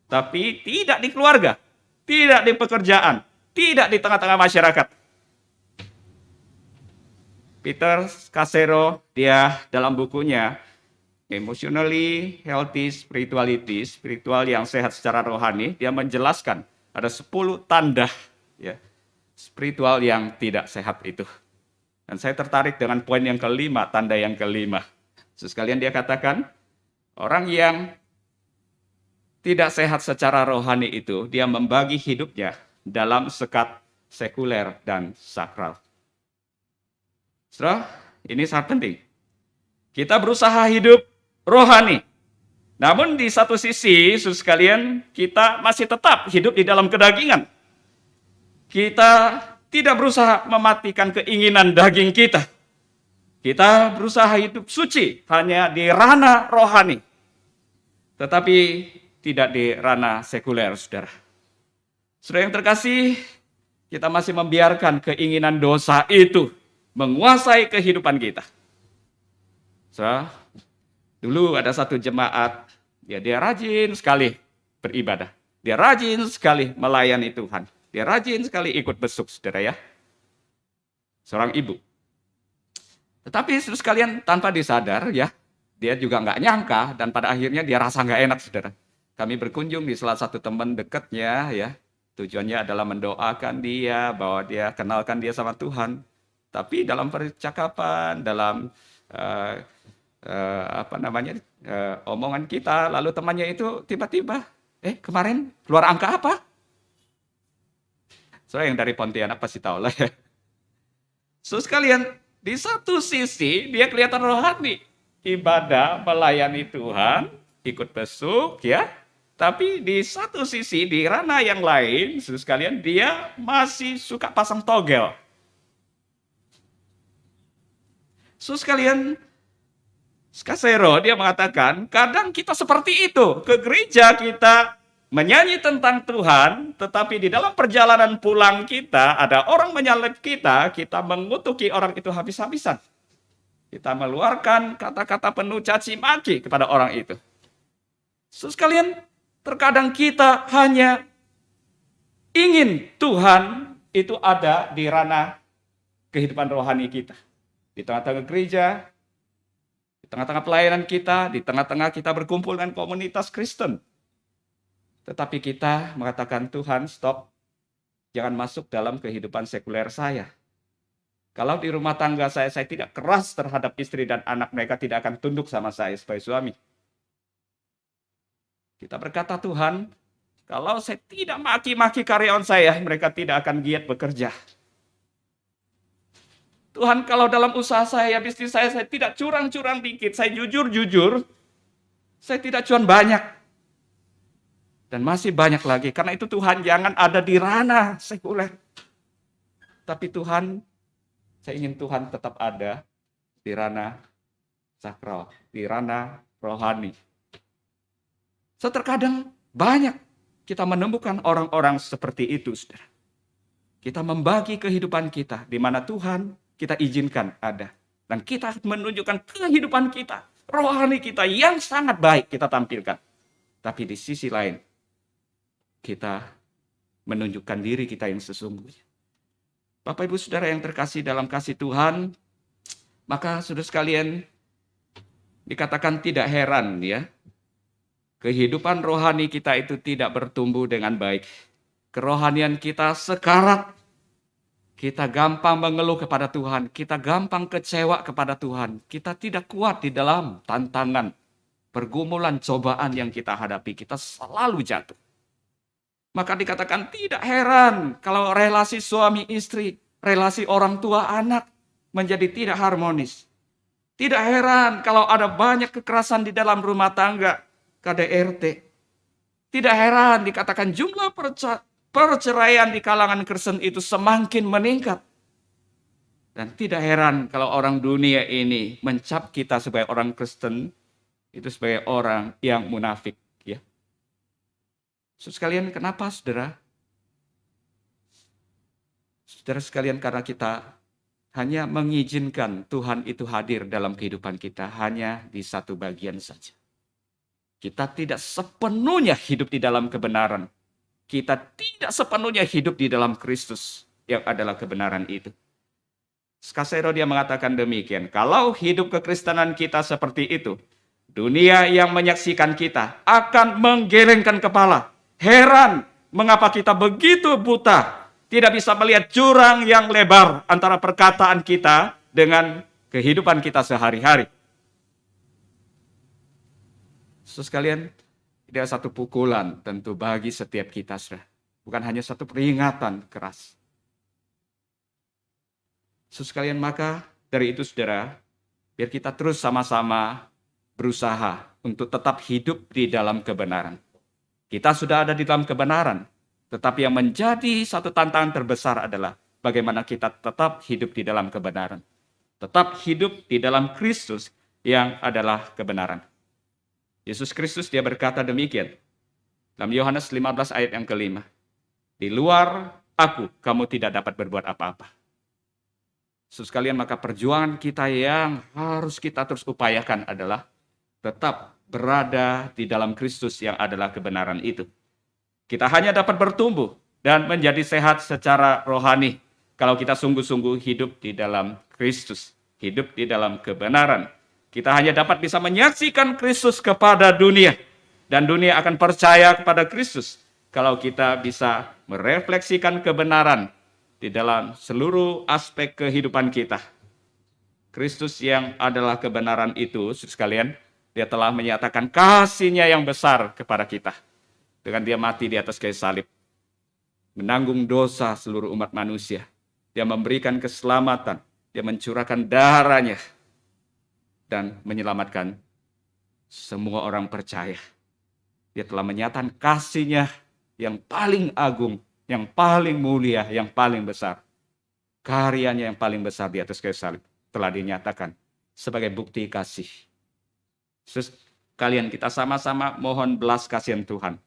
tapi tidak di keluarga, tidak di pekerjaan, tidak di tengah-tengah masyarakat. Peter Scazzero, dia dalam bukunya Emotionally Healthy Spirituality, spiritual yang sehat secara rohani, dia menjelaskan ada 10 tanda ya, spiritual yang tidak sehat itu. Dan saya tertarik dengan poin yang kelima, tanda yang kelima. Sekalian dia katakan, orang yang tidak sehat secara rohani itu, dia membagi hidupnya dalam sekat sekuler dan sakral. Saudara, ini sangat penting. Kita berusaha hidup rohani. Namun di satu sisi, saudara sekalian, kita masih tetap hidup di dalam kedagingan. Kita tidak berusaha mematikan keinginan daging kita. Kita berusaha hidup suci hanya di ranah rohani. Tetapi tidak di ranah sekuler, saudara. Saudara yang terkasih, kita masih membiarkan keinginan dosa itu menguasai kehidupan kita. Saudara, dulu ada satu jemaat, dia rajin sekali beribadah. Dia rajin sekali melayani Tuhan. Dia rajin sekali ikut besuk, saudara ya. Seorang ibu. Tetapi saudara sekalian, tanpa disadar ya, dia juga nggak nyangka dan pada akhirnya dia rasa nggak enak, saudara. Kami berkunjung di salah satu teman dekatnya ya. Tujuannya adalah mendoakan dia, bahwa dia kenalkan dia sama Tuhan. Tapi dalam percakapan, dalam omongan kita, lalu temannya itu tiba-tiba, kemarin keluar angka apa? Soalnya yang dari Pontianak pasti tahu lah ya. So sekalian, di satu sisi dia kelihatan rohani, ibadah, melayani Tuhan, ikut besuk ya. Tapi di satu sisi, di ranah yang lain, saudara sekalian, dia masih suka pasang togel. Saudara sekalian, Scazzero dia mengatakan, kadang kita seperti itu, ke gereja kita menyanyi tentang Tuhan, tetapi di dalam perjalanan pulang kita, ada orang menyalib kita, kita mengutuki orang itu habis-habisan. Kita meluarkan kata-kata penuh caci maki kepada orang itu. Saudara sekalian, terkadang kita hanya ingin Tuhan itu ada di ranah kehidupan rohani kita. Di tengah-tengah gereja, di tengah-tengah pelayanan kita, di tengah-tengah kita berkumpul dengan komunitas Kristen. Tetapi kita mengatakan, Tuhan stop, jangan masuk dalam kehidupan sekuler saya. Kalau di rumah tangga saya tidak keras terhadap istri dan anak, mereka tidak akan tunduk sama saya sebagai suami. Kita berkata, Tuhan, kalau saya tidak maki-maki karyawan saya, mereka tidak akan giat bekerja. Tuhan, kalau dalam usaha saya, bisnis saya tidak curang-curang dikit, saya jujur-jujur, saya tidak cuan banyak. Dan masih banyak lagi. Karena itu Tuhan, jangan ada di ranah sekuler. Tapi Tuhan, saya ingin Tuhan tetap ada di ranah sakral, di ranah rohani. Terkadang banyak kita menemukan orang-orang seperti itu, saudara. Kita membagi kehidupan kita, di mana Tuhan kita izinkan ada. Dan kita menunjukkan kehidupan kita, rohani kita yang sangat baik kita tampilkan. Tapi di sisi lain, kita menunjukkan diri kita yang sesungguhnya. Bapak Ibu Saudara yang terkasih dalam kasih Tuhan, maka saudara sekalian, dikatakan tidak heran ya, kehidupan rohani kita itu tidak bertumbuh dengan baik. Kerohanian kita sekarat. Kita gampang mengeluh kepada Tuhan. Kita gampang kecewa kepada Tuhan. Kita tidak kuat di dalam tantangan, pergumulan, cobaan yang kita hadapi. Kita selalu jatuh. Maka dikatakan tidak heran kalau relasi suami istri, relasi orang tua anak menjadi tidak harmonis. Tidak heran kalau ada banyak kekerasan di dalam rumah tangga, KDRT. Tidak heran dikatakan jumlah perceraian di kalangan Kristen itu semakin meningkat. Dan tidak heran kalau orang dunia ini mencap kita sebagai orang Kristen itu sebagai orang yang munafik. Ya. Sekalian, kenapa saudara? Saudara sekalian, karena kita hanya mengizinkan Tuhan itu hadir dalam kehidupan kita hanya di satu bagian saja. Kita tidak sepenuhnya hidup di dalam kebenaran. Kita tidak sepenuhnya hidup di dalam Kristus yang adalah kebenaran itu. Kasero dia mengatakan demikian, kalau hidup kekristenan kita seperti itu, dunia yang menyaksikan kita akan menggelengkan kepala. Heran mengapa kita begitu buta, tidak bisa melihat jurang yang lebar antara perkataan kita dengan kehidupan kita sehari-hari. Saudara sekalian, ini adalah satu pukulan tentu bagi setiap kita, saudara. Bukan hanya satu peringatan keras. Saudara sekalian, maka dari itu saudara, biar kita terus sama-sama berusaha untuk tetap hidup di dalam kebenaran. Kita sudah ada di dalam kebenaran, tetapi yang menjadi satu tantangan terbesar adalah bagaimana kita tetap hidup di dalam kebenaran. Tetap hidup di dalam Kristus yang adalah kebenaran. Yesus Kristus dia berkata demikian dalam Yohanes 15 ayat yang kelima. Di luar aku, kamu tidak dapat berbuat apa-apa. Saudara sekalian, maka perjuangan kita yang harus kita terus upayakan adalah tetap berada di dalam Kristus yang adalah kebenaran itu. Kita hanya dapat bertumbuh dan menjadi sehat secara rohani kalau kita sungguh-sungguh hidup di dalam Kristus, hidup di dalam kebenaran. Kita hanya dapat bisa menyaksikan Kristus kepada dunia, dan dunia akan percaya kepada Kristus kalau kita bisa merefleksikan kebenaran di dalam seluruh aspek kehidupan kita. Kristus yang adalah kebenaran itu, saudara sekalian, dia telah menyatakan kasih-Nya yang besar kepada kita. Dengan dia mati di atas kayu salib, menanggung dosa seluruh umat manusia. Dia memberikan keselamatan, dia mencurahkan darah-Nya, dan menyelamatkan semua orang percaya. Dia telah menyatakan kasih-Nya yang paling agung, yang paling mulia, yang paling besar. Karyanya yang paling besar di atas kayu salib telah dinyatakan sebagai bukti kasih. Kalian kita sama-sama mohon belas kasihan Tuhan,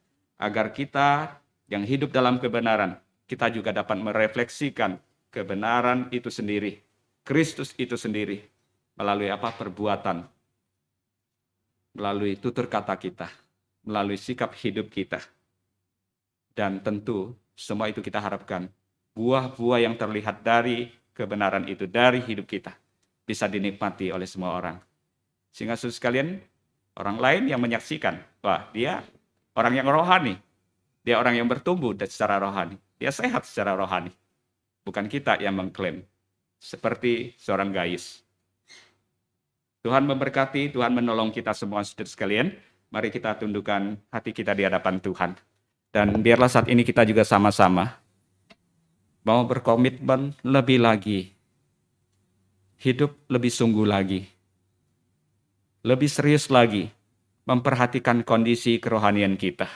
agar kita yang hidup dalam kebenaran, kita juga dapat merefleksikan kebenaran itu sendiri, Kristus itu sendiri, melalui apa? Perbuatan, melalui tutur kata kita, melalui sikap hidup kita. Dan tentu semua itu kita harapkan buah-buah yang terlihat dari kebenaran itu, dari hidup kita, bisa dinikmati oleh semua orang. Sehingga saudara sekalian, orang lain yang menyaksikan, wah dia orang yang rohani, dia orang yang bertumbuh secara rohani, dia sehat secara rohani. Bukan kita yang mengklaim, seperti seorang Gaius. Tuhan memberkati, Tuhan menolong kita semua saudara sekalian. Mari kita tundukkan hati kita di hadapan Tuhan. Dan biarlah saat ini kita juga sama-sama mau berkomitmen lebih lagi, hidup lebih sungguh lagi, lebih serius lagi, memperhatikan kondisi kerohanian kita.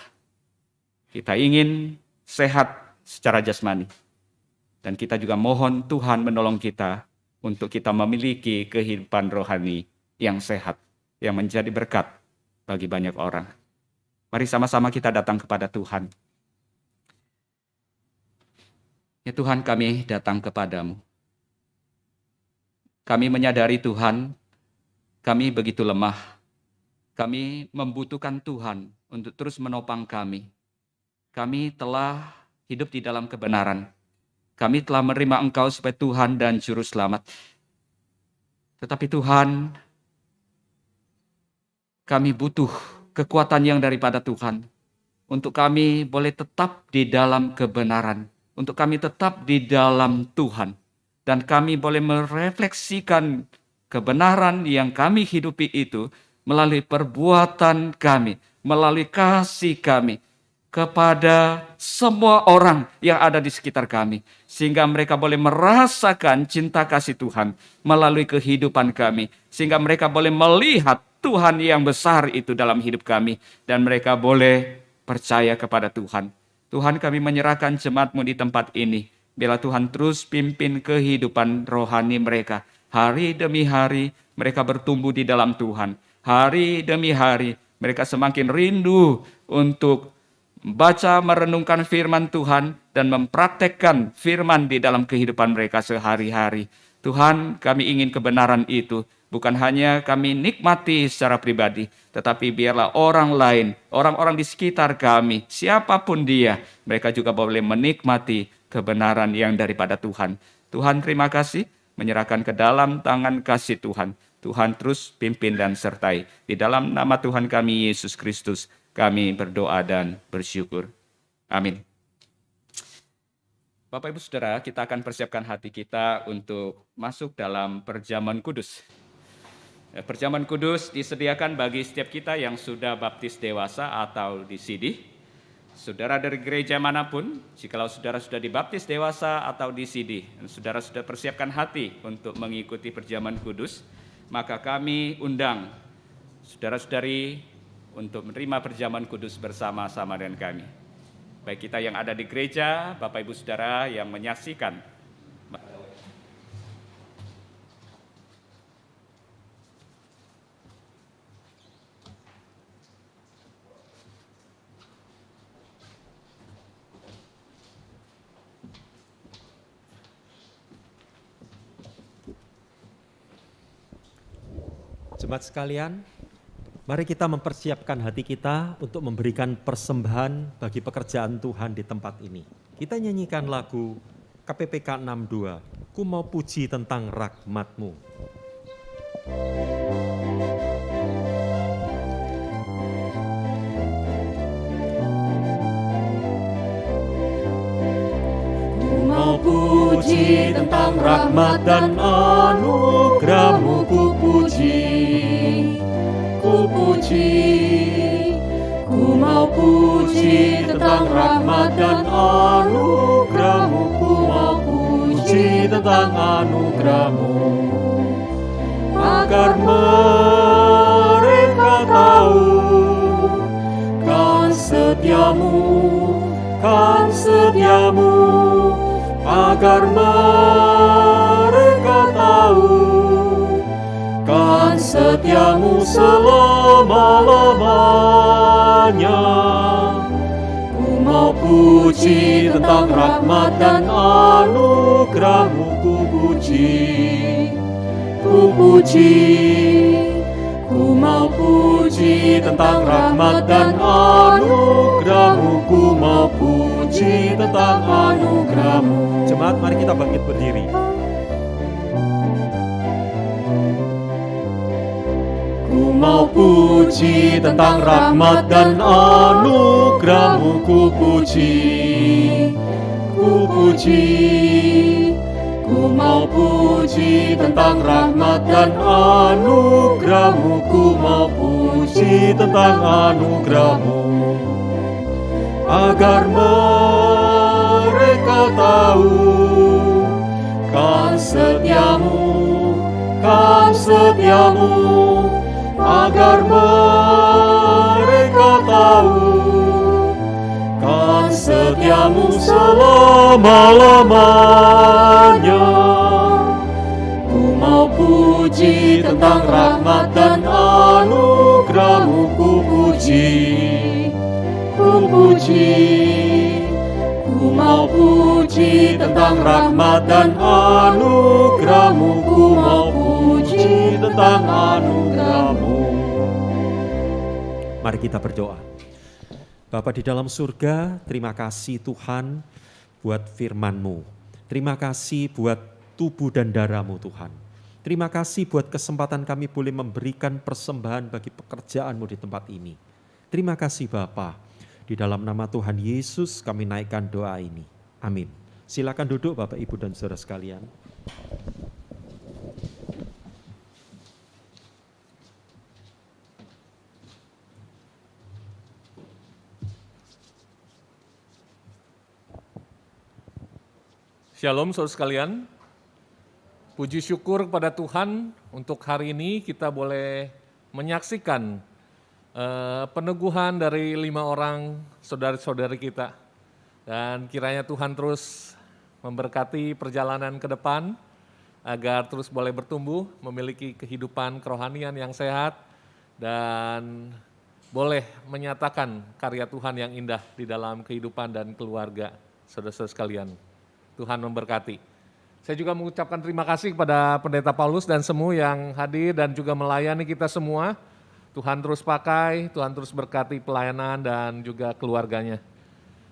Kita ingin sehat secara jasmani. Dan kita juga mohon Tuhan menolong kita untuk kita memiliki kehidupan rohani yang sehat, yang menjadi berkat bagi banyak orang. Mari sama-sama kita datang kepada Tuhan. Ya Tuhan, kami datang kepadamu. Kami menyadari Tuhan, kami begitu lemah. Kami membutuhkan Tuhan untuk terus menopang kami. Kami telah hidup di dalam kebenaran. Kami telah menerima Engkau sebagai Tuhan dan Juru Selamat. Tetapi Tuhan, kami butuh kekuatan yang daripada Tuhan. Untuk kami boleh tetap di dalam kebenaran. Untuk kami tetap di dalam Tuhan. Dan kami boleh merefleksikan kebenaran yang kami hidupi itu melalui perbuatan kami, melalui kasih kami kepada semua orang yang ada di sekitar kami. Sehingga mereka boleh merasakan cinta kasih Tuhan melalui kehidupan kami. Sehingga mereka boleh melihat Tuhan yang besar itu dalam hidup kami. Dan mereka boleh percaya kepada Tuhan. Tuhan, kami menyerahkan jemaat-Mu di tempat ini. Biarlah Tuhan terus pimpin kehidupan rohani mereka. Hari demi hari mereka bertumbuh di dalam Tuhan. Hari demi hari mereka semakin rindu untuk membaca, merenungkan firman Tuhan, dan mempraktekkan firman di dalam kehidupan mereka sehari-hari. Tuhan, kami ingin kebenaran itu. Bukan hanya kami nikmati secara pribadi, tetapi biarlah orang lain, orang-orang di sekitar kami, siapapun dia, mereka juga boleh menikmati kebenaran yang daripada Tuhan. Tuhan, terima kasih, menyerahkan ke dalam tangan kasih Tuhan. Tuhan terus pimpin dan sertai. Di dalam nama Tuhan kami, Yesus Kristus, kami berdoa dan bersyukur. Amin. Bapak Ibu Saudara, kita akan persiapkan hati kita untuk masuk dalam perjamuan kudus. Perjamuan kudus disediakan bagi setiap kita yang sudah baptis dewasa atau disidih. Saudara dari gereja manapun, jikalau saudara sudah dibaptis dewasa atau disidih, dan saudara sudah persiapkan hati untuk mengikuti perjamuan kudus, maka kami undang saudara-saudari untuk menerima perjamuan kudus bersama-sama dengan kami. Baik kita yang ada di gereja, Bapak Ibu Saudara yang menyaksikan. Jemaat sekalian, mari kita mempersiapkan hati kita untuk memberikan persembahan bagi pekerjaan Tuhan di tempat ini. Kita nyanyikan lagu KPPK 62, Ku Mau Puji Tentang Rahmat-Mu. Ku mau puji tentang rahmat dan anugerah-Mu, ku puji. Ku puji, ku mau puji tentang rahmat dan anugerah-Mu, ku mau puji tentang anugerah-Mu, agar mereka tahu kan setiamu, agar mereka tahu kan setiamu selama-lamanya. Ku mau puji tentang rahmat dan anugerah-Mu, ku puji, ku puji. Ku mau puji tentang rahmat dan anugerah-Mu, ku mau puji tentang anugerah-Mu. Jemaat, mari kita bangkit berdiri. Ku mau puji tentang rahmat dan anugerah-Mu, ku puji, ku puji. Ku mau puji tentang rahmat dan anugerah-Mu, ku mau puji tentang anugerah-Mu, agar mereka tahu kan setiamu, agar mereka tahu kan setiamu selama-lamanya. Ku mau puji tentang rahmat dan anugerah-Mu, ku puji, ku puji. Ku mau puji tentang rahmat dan anugerah-Mu, ku mau puji tentang anugerah-Mu. Mari kita berdoa. Bapa di dalam surga, terima kasih Tuhan buat firman-Mu. Terima kasih buat tubuh dan darah-Mu Tuhan. Terima kasih buat kesempatan kami boleh memberikan persembahan bagi pekerjaan-Mu di tempat ini. Terima kasih Bapa. Di dalam nama Tuhan Yesus kami naikkan doa ini. Amin. Silakan duduk Bapak, Ibu, dan saudara sekalian. Shalom saudara sekalian, puji syukur kepada Tuhan untuk hari ini kita boleh menyaksikan peneguhan dari 5 orang saudari-saudari kita. Dan kiranya Tuhan terus memberkati perjalanan ke depan agar terus boleh bertumbuh, memiliki kehidupan kerohanian yang sehat dan boleh menyatakan karya Tuhan yang indah di dalam kehidupan dan keluarga saudara-saudara sekalian. Tuhan memberkati. Saya juga mengucapkan terima kasih kepada Pendeta Paulus dan semua yang hadir dan juga melayani kita semua. Tuhan terus pakai, Tuhan terus berkati pelayanan dan juga keluarganya.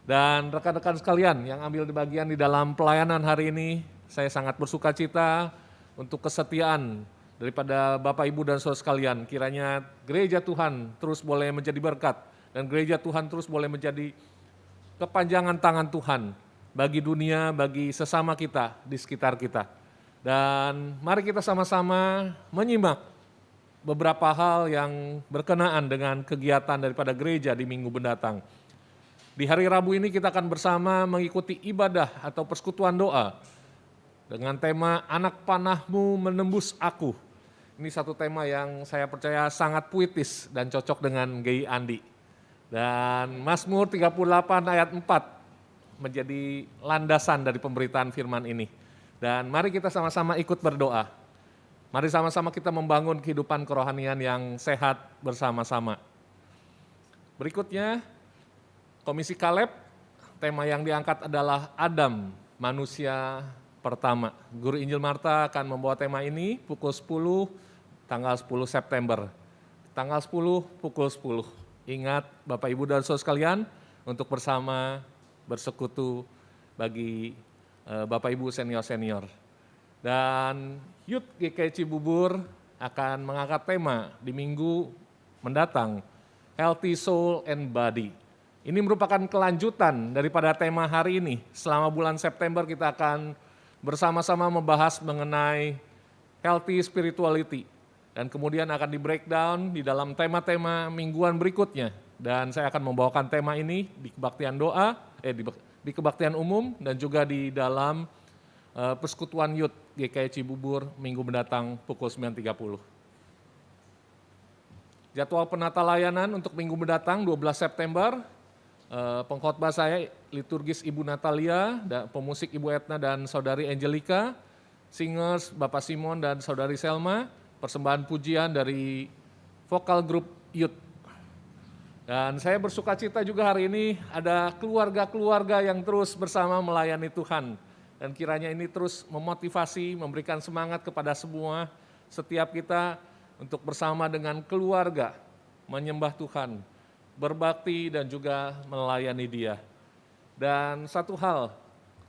Dan rekan-rekan sekalian yang ambil bagian di dalam pelayanan hari ini, saya sangat bersuka cita untuk kesetiaan daripada Bapak, Ibu, dan saudara sekalian. Kiranya gereja Tuhan terus boleh menjadi berkat dan gereja Tuhan terus boleh menjadi kepanjangan tangan Tuhan bagi dunia, bagi sesama kita di sekitar kita. Dan mari kita sama-sama menyimak beberapa hal yang berkenaan dengan kegiatan daripada gereja di minggu mendatang. Di hari Rabu ini kita akan bersama mengikuti ibadah atau persekutuan doa dengan tema Anak Panahmu Menembus Aku. Ini satu tema yang saya percaya sangat puitis dan cocok dengan Gei Andi. Dan Mazmur 38 ayat 4 menjadi landasan dari pemberitaan firman ini. Dan mari kita sama-sama ikut berdoa. Mari sama-sama kita membangun kehidupan kerohanian yang sehat bersama-sama. Berikutnya, Komisi Kaleb, tema yang diangkat adalah Adam, manusia pertama. Guru Injil Marta akan membawa tema ini pukul 10, tanggal 10 September. Tanggal 10, pukul 10. Ingat Bapak, Ibu, dan saudara sekalian untuk bersama bersekutu bagi Bapak, Ibu, senior-senior. Dan Youth GKI Cibubur akan mengangkat tema di minggu mendatang, Healthy Soul and Body. Ini merupakan kelanjutan daripada tema hari ini. Selama bulan September kita akan bersama-sama membahas mengenai healthy spirituality. Dan kemudian akan di breakdown di dalam tema-tema mingguan berikutnya. Dan saya akan membawakan tema ini di kebaktian doa, di kebaktian umum dan juga di dalam persekutuan Youth GKI Cibubur minggu mendatang pukul 9.30. Jadwal penata layanan untuk minggu mendatang 12 September, pengkhotbah saya liturgis Ibu Natalia, pemusik Ibu Etna dan Saudari Angelica, singers Bapak Simon dan Saudari Selma, persembahan pujian dari vokal grup Youth. Dan saya bersuka cita juga hari ini ada keluarga-keluarga yang terus bersama melayani Tuhan. Dan kiranya ini terus memotivasi, memberikan semangat kepada semua, setiap kita untuk bersama dengan keluarga menyembah Tuhan, berbakti dan juga melayani Dia. Dan satu hal,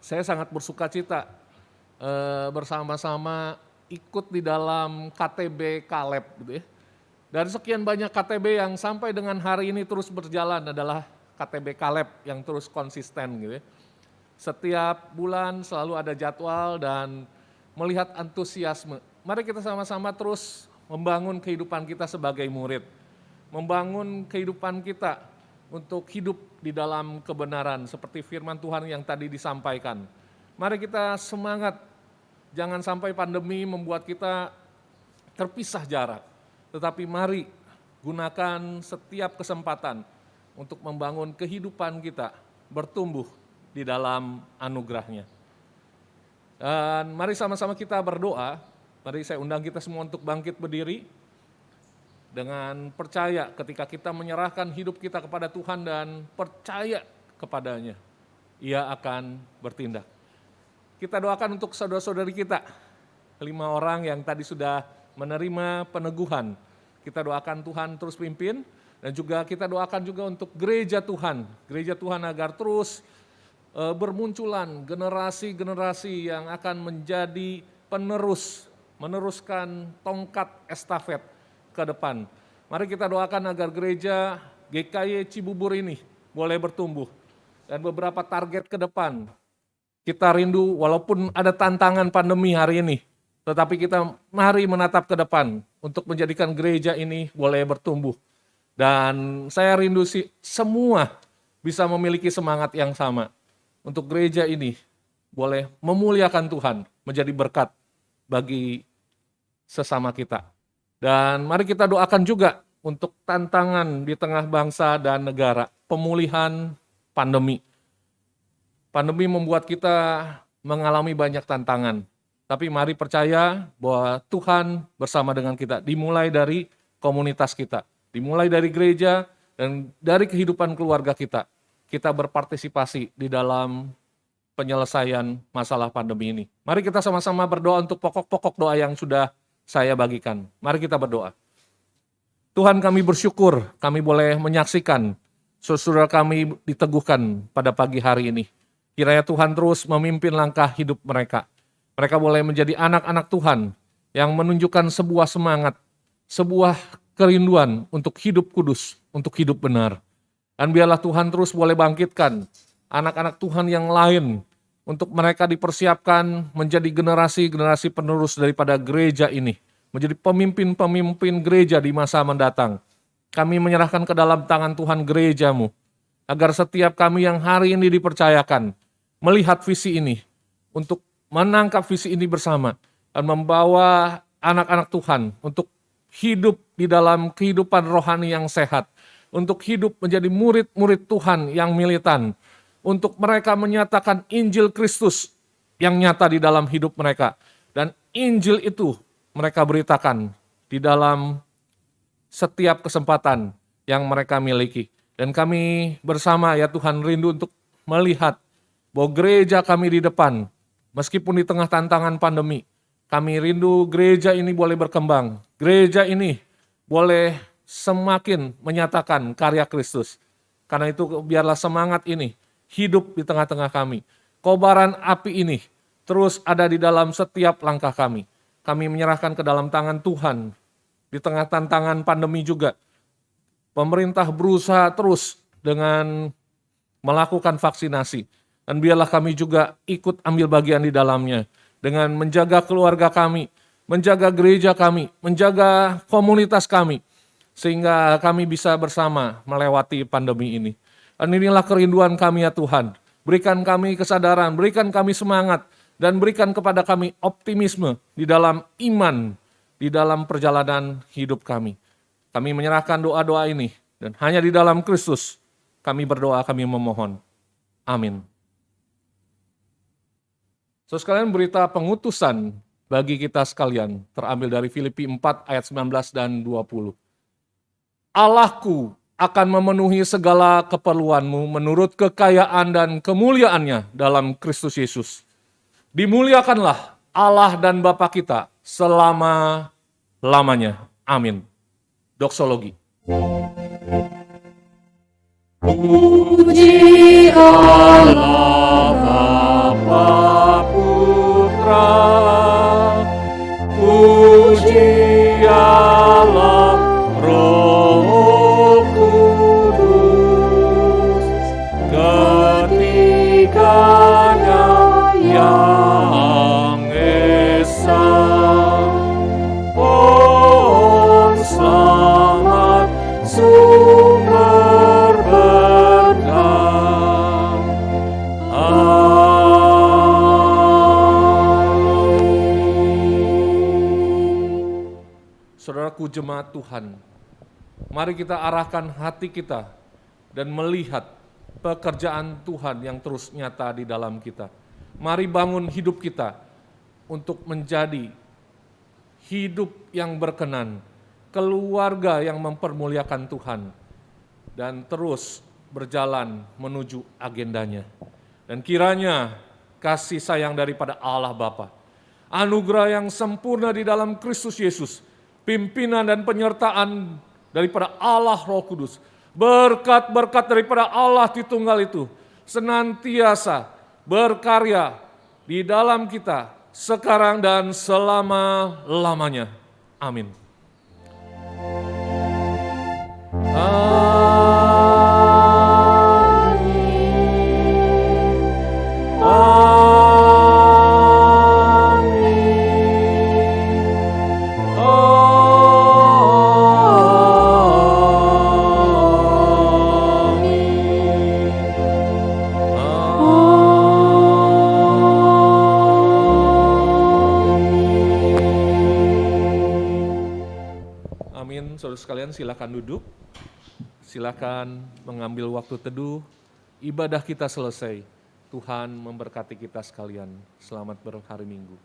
saya sangat bersuka cita bersama-sama ikut di dalam KTB Kaleb gitu ya. Dari sekian banyak KTB yang sampai dengan hari ini terus berjalan adalah KTB Kaleb yang terus konsisten gitu ya. Setiap bulan selalu ada jadwal dan melihat antusiasme. Mari kita sama-sama terus membangun kehidupan kita sebagai murid. Membangun kehidupan kita untuk hidup di dalam kebenaran seperti firman Tuhan yang tadi disampaikan. Mari kita semangat, jangan sampai pandemi membuat kita terpisah jarak. Tetapi mari gunakan setiap kesempatan untuk membangun kehidupan kita bertumbuh di dalam anugerahnya. Dan mari sama-sama kita berdoa, mari saya undang kita semua untuk bangkit berdiri, dengan percaya ketika kita menyerahkan hidup kita kepada Tuhan dan percaya kepadanya, Ia akan bertindak. Kita doakan untuk saudara-saudari kita, 5 orang yang tadi sudah menerima peneguhan. Kita doakan Tuhan terus pimpin, dan juga kita doakan juga untuk gereja Tuhan agar terus bermunculan generasi-generasi yang akan menjadi meneruskan tongkat estafet ke depan. Mari kita doakan agar gereja GKI Cibubur ini boleh bertumbuh. Dan beberapa target ke depan, kita rindu walaupun ada tantangan pandemi hari ini, tetapi kita mari menatap ke depan untuk menjadikan gereja ini boleh bertumbuh. Dan saya rindu semua bisa memiliki semangat yang sama. Untuk gereja ini boleh memuliakan Tuhan, menjadi berkat bagi sesama kita. Dan mari kita doakan juga untuk tantangan di tengah bangsa dan negara, pemulihan pandemi. Pandemi membuat kita mengalami banyak tantangan, tapi mari percaya bahwa Tuhan bersama dengan kita, dimulai dari komunitas kita, dimulai dari gereja, Dan dari kehidupan keluarga kita berpartisipasi di dalam penyelesaian masalah pandemi ini. Mari kita sama-sama berdoa untuk pokok-pokok doa yang sudah saya bagikan. Mari kita berdoa. Tuhan, kami bersyukur kami boleh menyaksikan saudara kami diteguhkan pada pagi hari ini. Kiranya Tuhan terus memimpin langkah hidup mereka. Mereka boleh menjadi anak-anak Tuhan yang menunjukkan sebuah semangat, sebuah kerinduan untuk hidup kudus, untuk hidup benar. Dan biarlah Tuhan terus boleh bangkitkan anak-anak Tuhan yang lain untuk mereka dipersiapkan menjadi generasi-generasi penerus daripada gereja ini, menjadi pemimpin-pemimpin gereja di masa mendatang. Kami menyerahkan ke dalam tangan Tuhan gereja-Mu, agar setiap kami yang hari ini dipercayakan melihat visi ini, untuk menangkap visi ini bersama, dan membawa anak-anak Tuhan untuk hidup di dalam kehidupan rohani yang sehat, untuk hidup menjadi murid-murid Tuhan yang militan, untuk mereka menyatakan Injil Kristus yang nyata di dalam hidup mereka. Dan Injil itu mereka beritakan di dalam setiap kesempatan yang mereka miliki. Dan kami bersama ya Tuhan rindu untuk melihat bahwa gereja kami di depan, meskipun di tengah tantangan pandemi, kami rindu gereja ini boleh berkembang. Gereja ini boleh semakin menyatakan karya Kristus. Karena itu biarlah semangat ini hidup di tengah-tengah kami. Kobaran api ini terus ada di dalam setiap langkah kami. Kami menyerahkan ke dalam tangan Tuhan. Di tengah tantangan pandemi juga, pemerintah berusaha terus dengan melakukan vaksinasi. Dan biarlah kami juga ikut ambil bagian di dalamnya. Dengan menjaga keluarga kami, menjaga gereja kami, menjaga komunitas kami. Sehingga kami bisa bersama melewati pandemi ini. Dan inilah kerinduan kami ya Tuhan. Berikan kami kesadaran, berikan kami semangat, dan berikan kepada kami optimisme di dalam iman, di dalam perjalanan hidup kami. Kami menyerahkan doa-doa ini, dan hanya di dalam Kristus kami berdoa, kami memohon. Amin. So sekalian, berita pengutusan bagi kita sekalian terambil dari Filipi 4 ayat 19 dan 20. Allahku akan memenuhi segala keperluanmu menurut kekayaan dan kemuliaannya dalam Kristus Yesus. Dimuliakanlah Allah dan Bapa kita selama-lamanya. Amin. Doksologi. Puji Allah Bapa Putra, puji Allah Roh Kudus, ketiganya yang esa. Pohon selamat sumber berkah. Saudaraku jemaat Tuhan, mari kita arahkan hati kita dan melihat pekerjaan Tuhan yang terus nyata di dalam kita. Mari bangun hidup kita untuk menjadi hidup yang berkenan, keluarga yang mempermuliakan Tuhan, dan terus berjalan menuju agendanya. Dan kiranya kasih sayang daripada Allah Bapa, anugerah yang sempurna di dalam Kristus Yesus, pimpinan dan penyertaan daripada Allah Roh Kudus, berkat-berkat daripada Allah Tritunggal itu, senantiasa berkarya di dalam kita, sekarang dan selama-lamanya. Amin. Amin. Saudara sekalian, silakan duduk. Silakan mengambil waktu teduh. Ibadah kita selesai. Tuhan memberkati kita sekalian. Selamat berhari Minggu.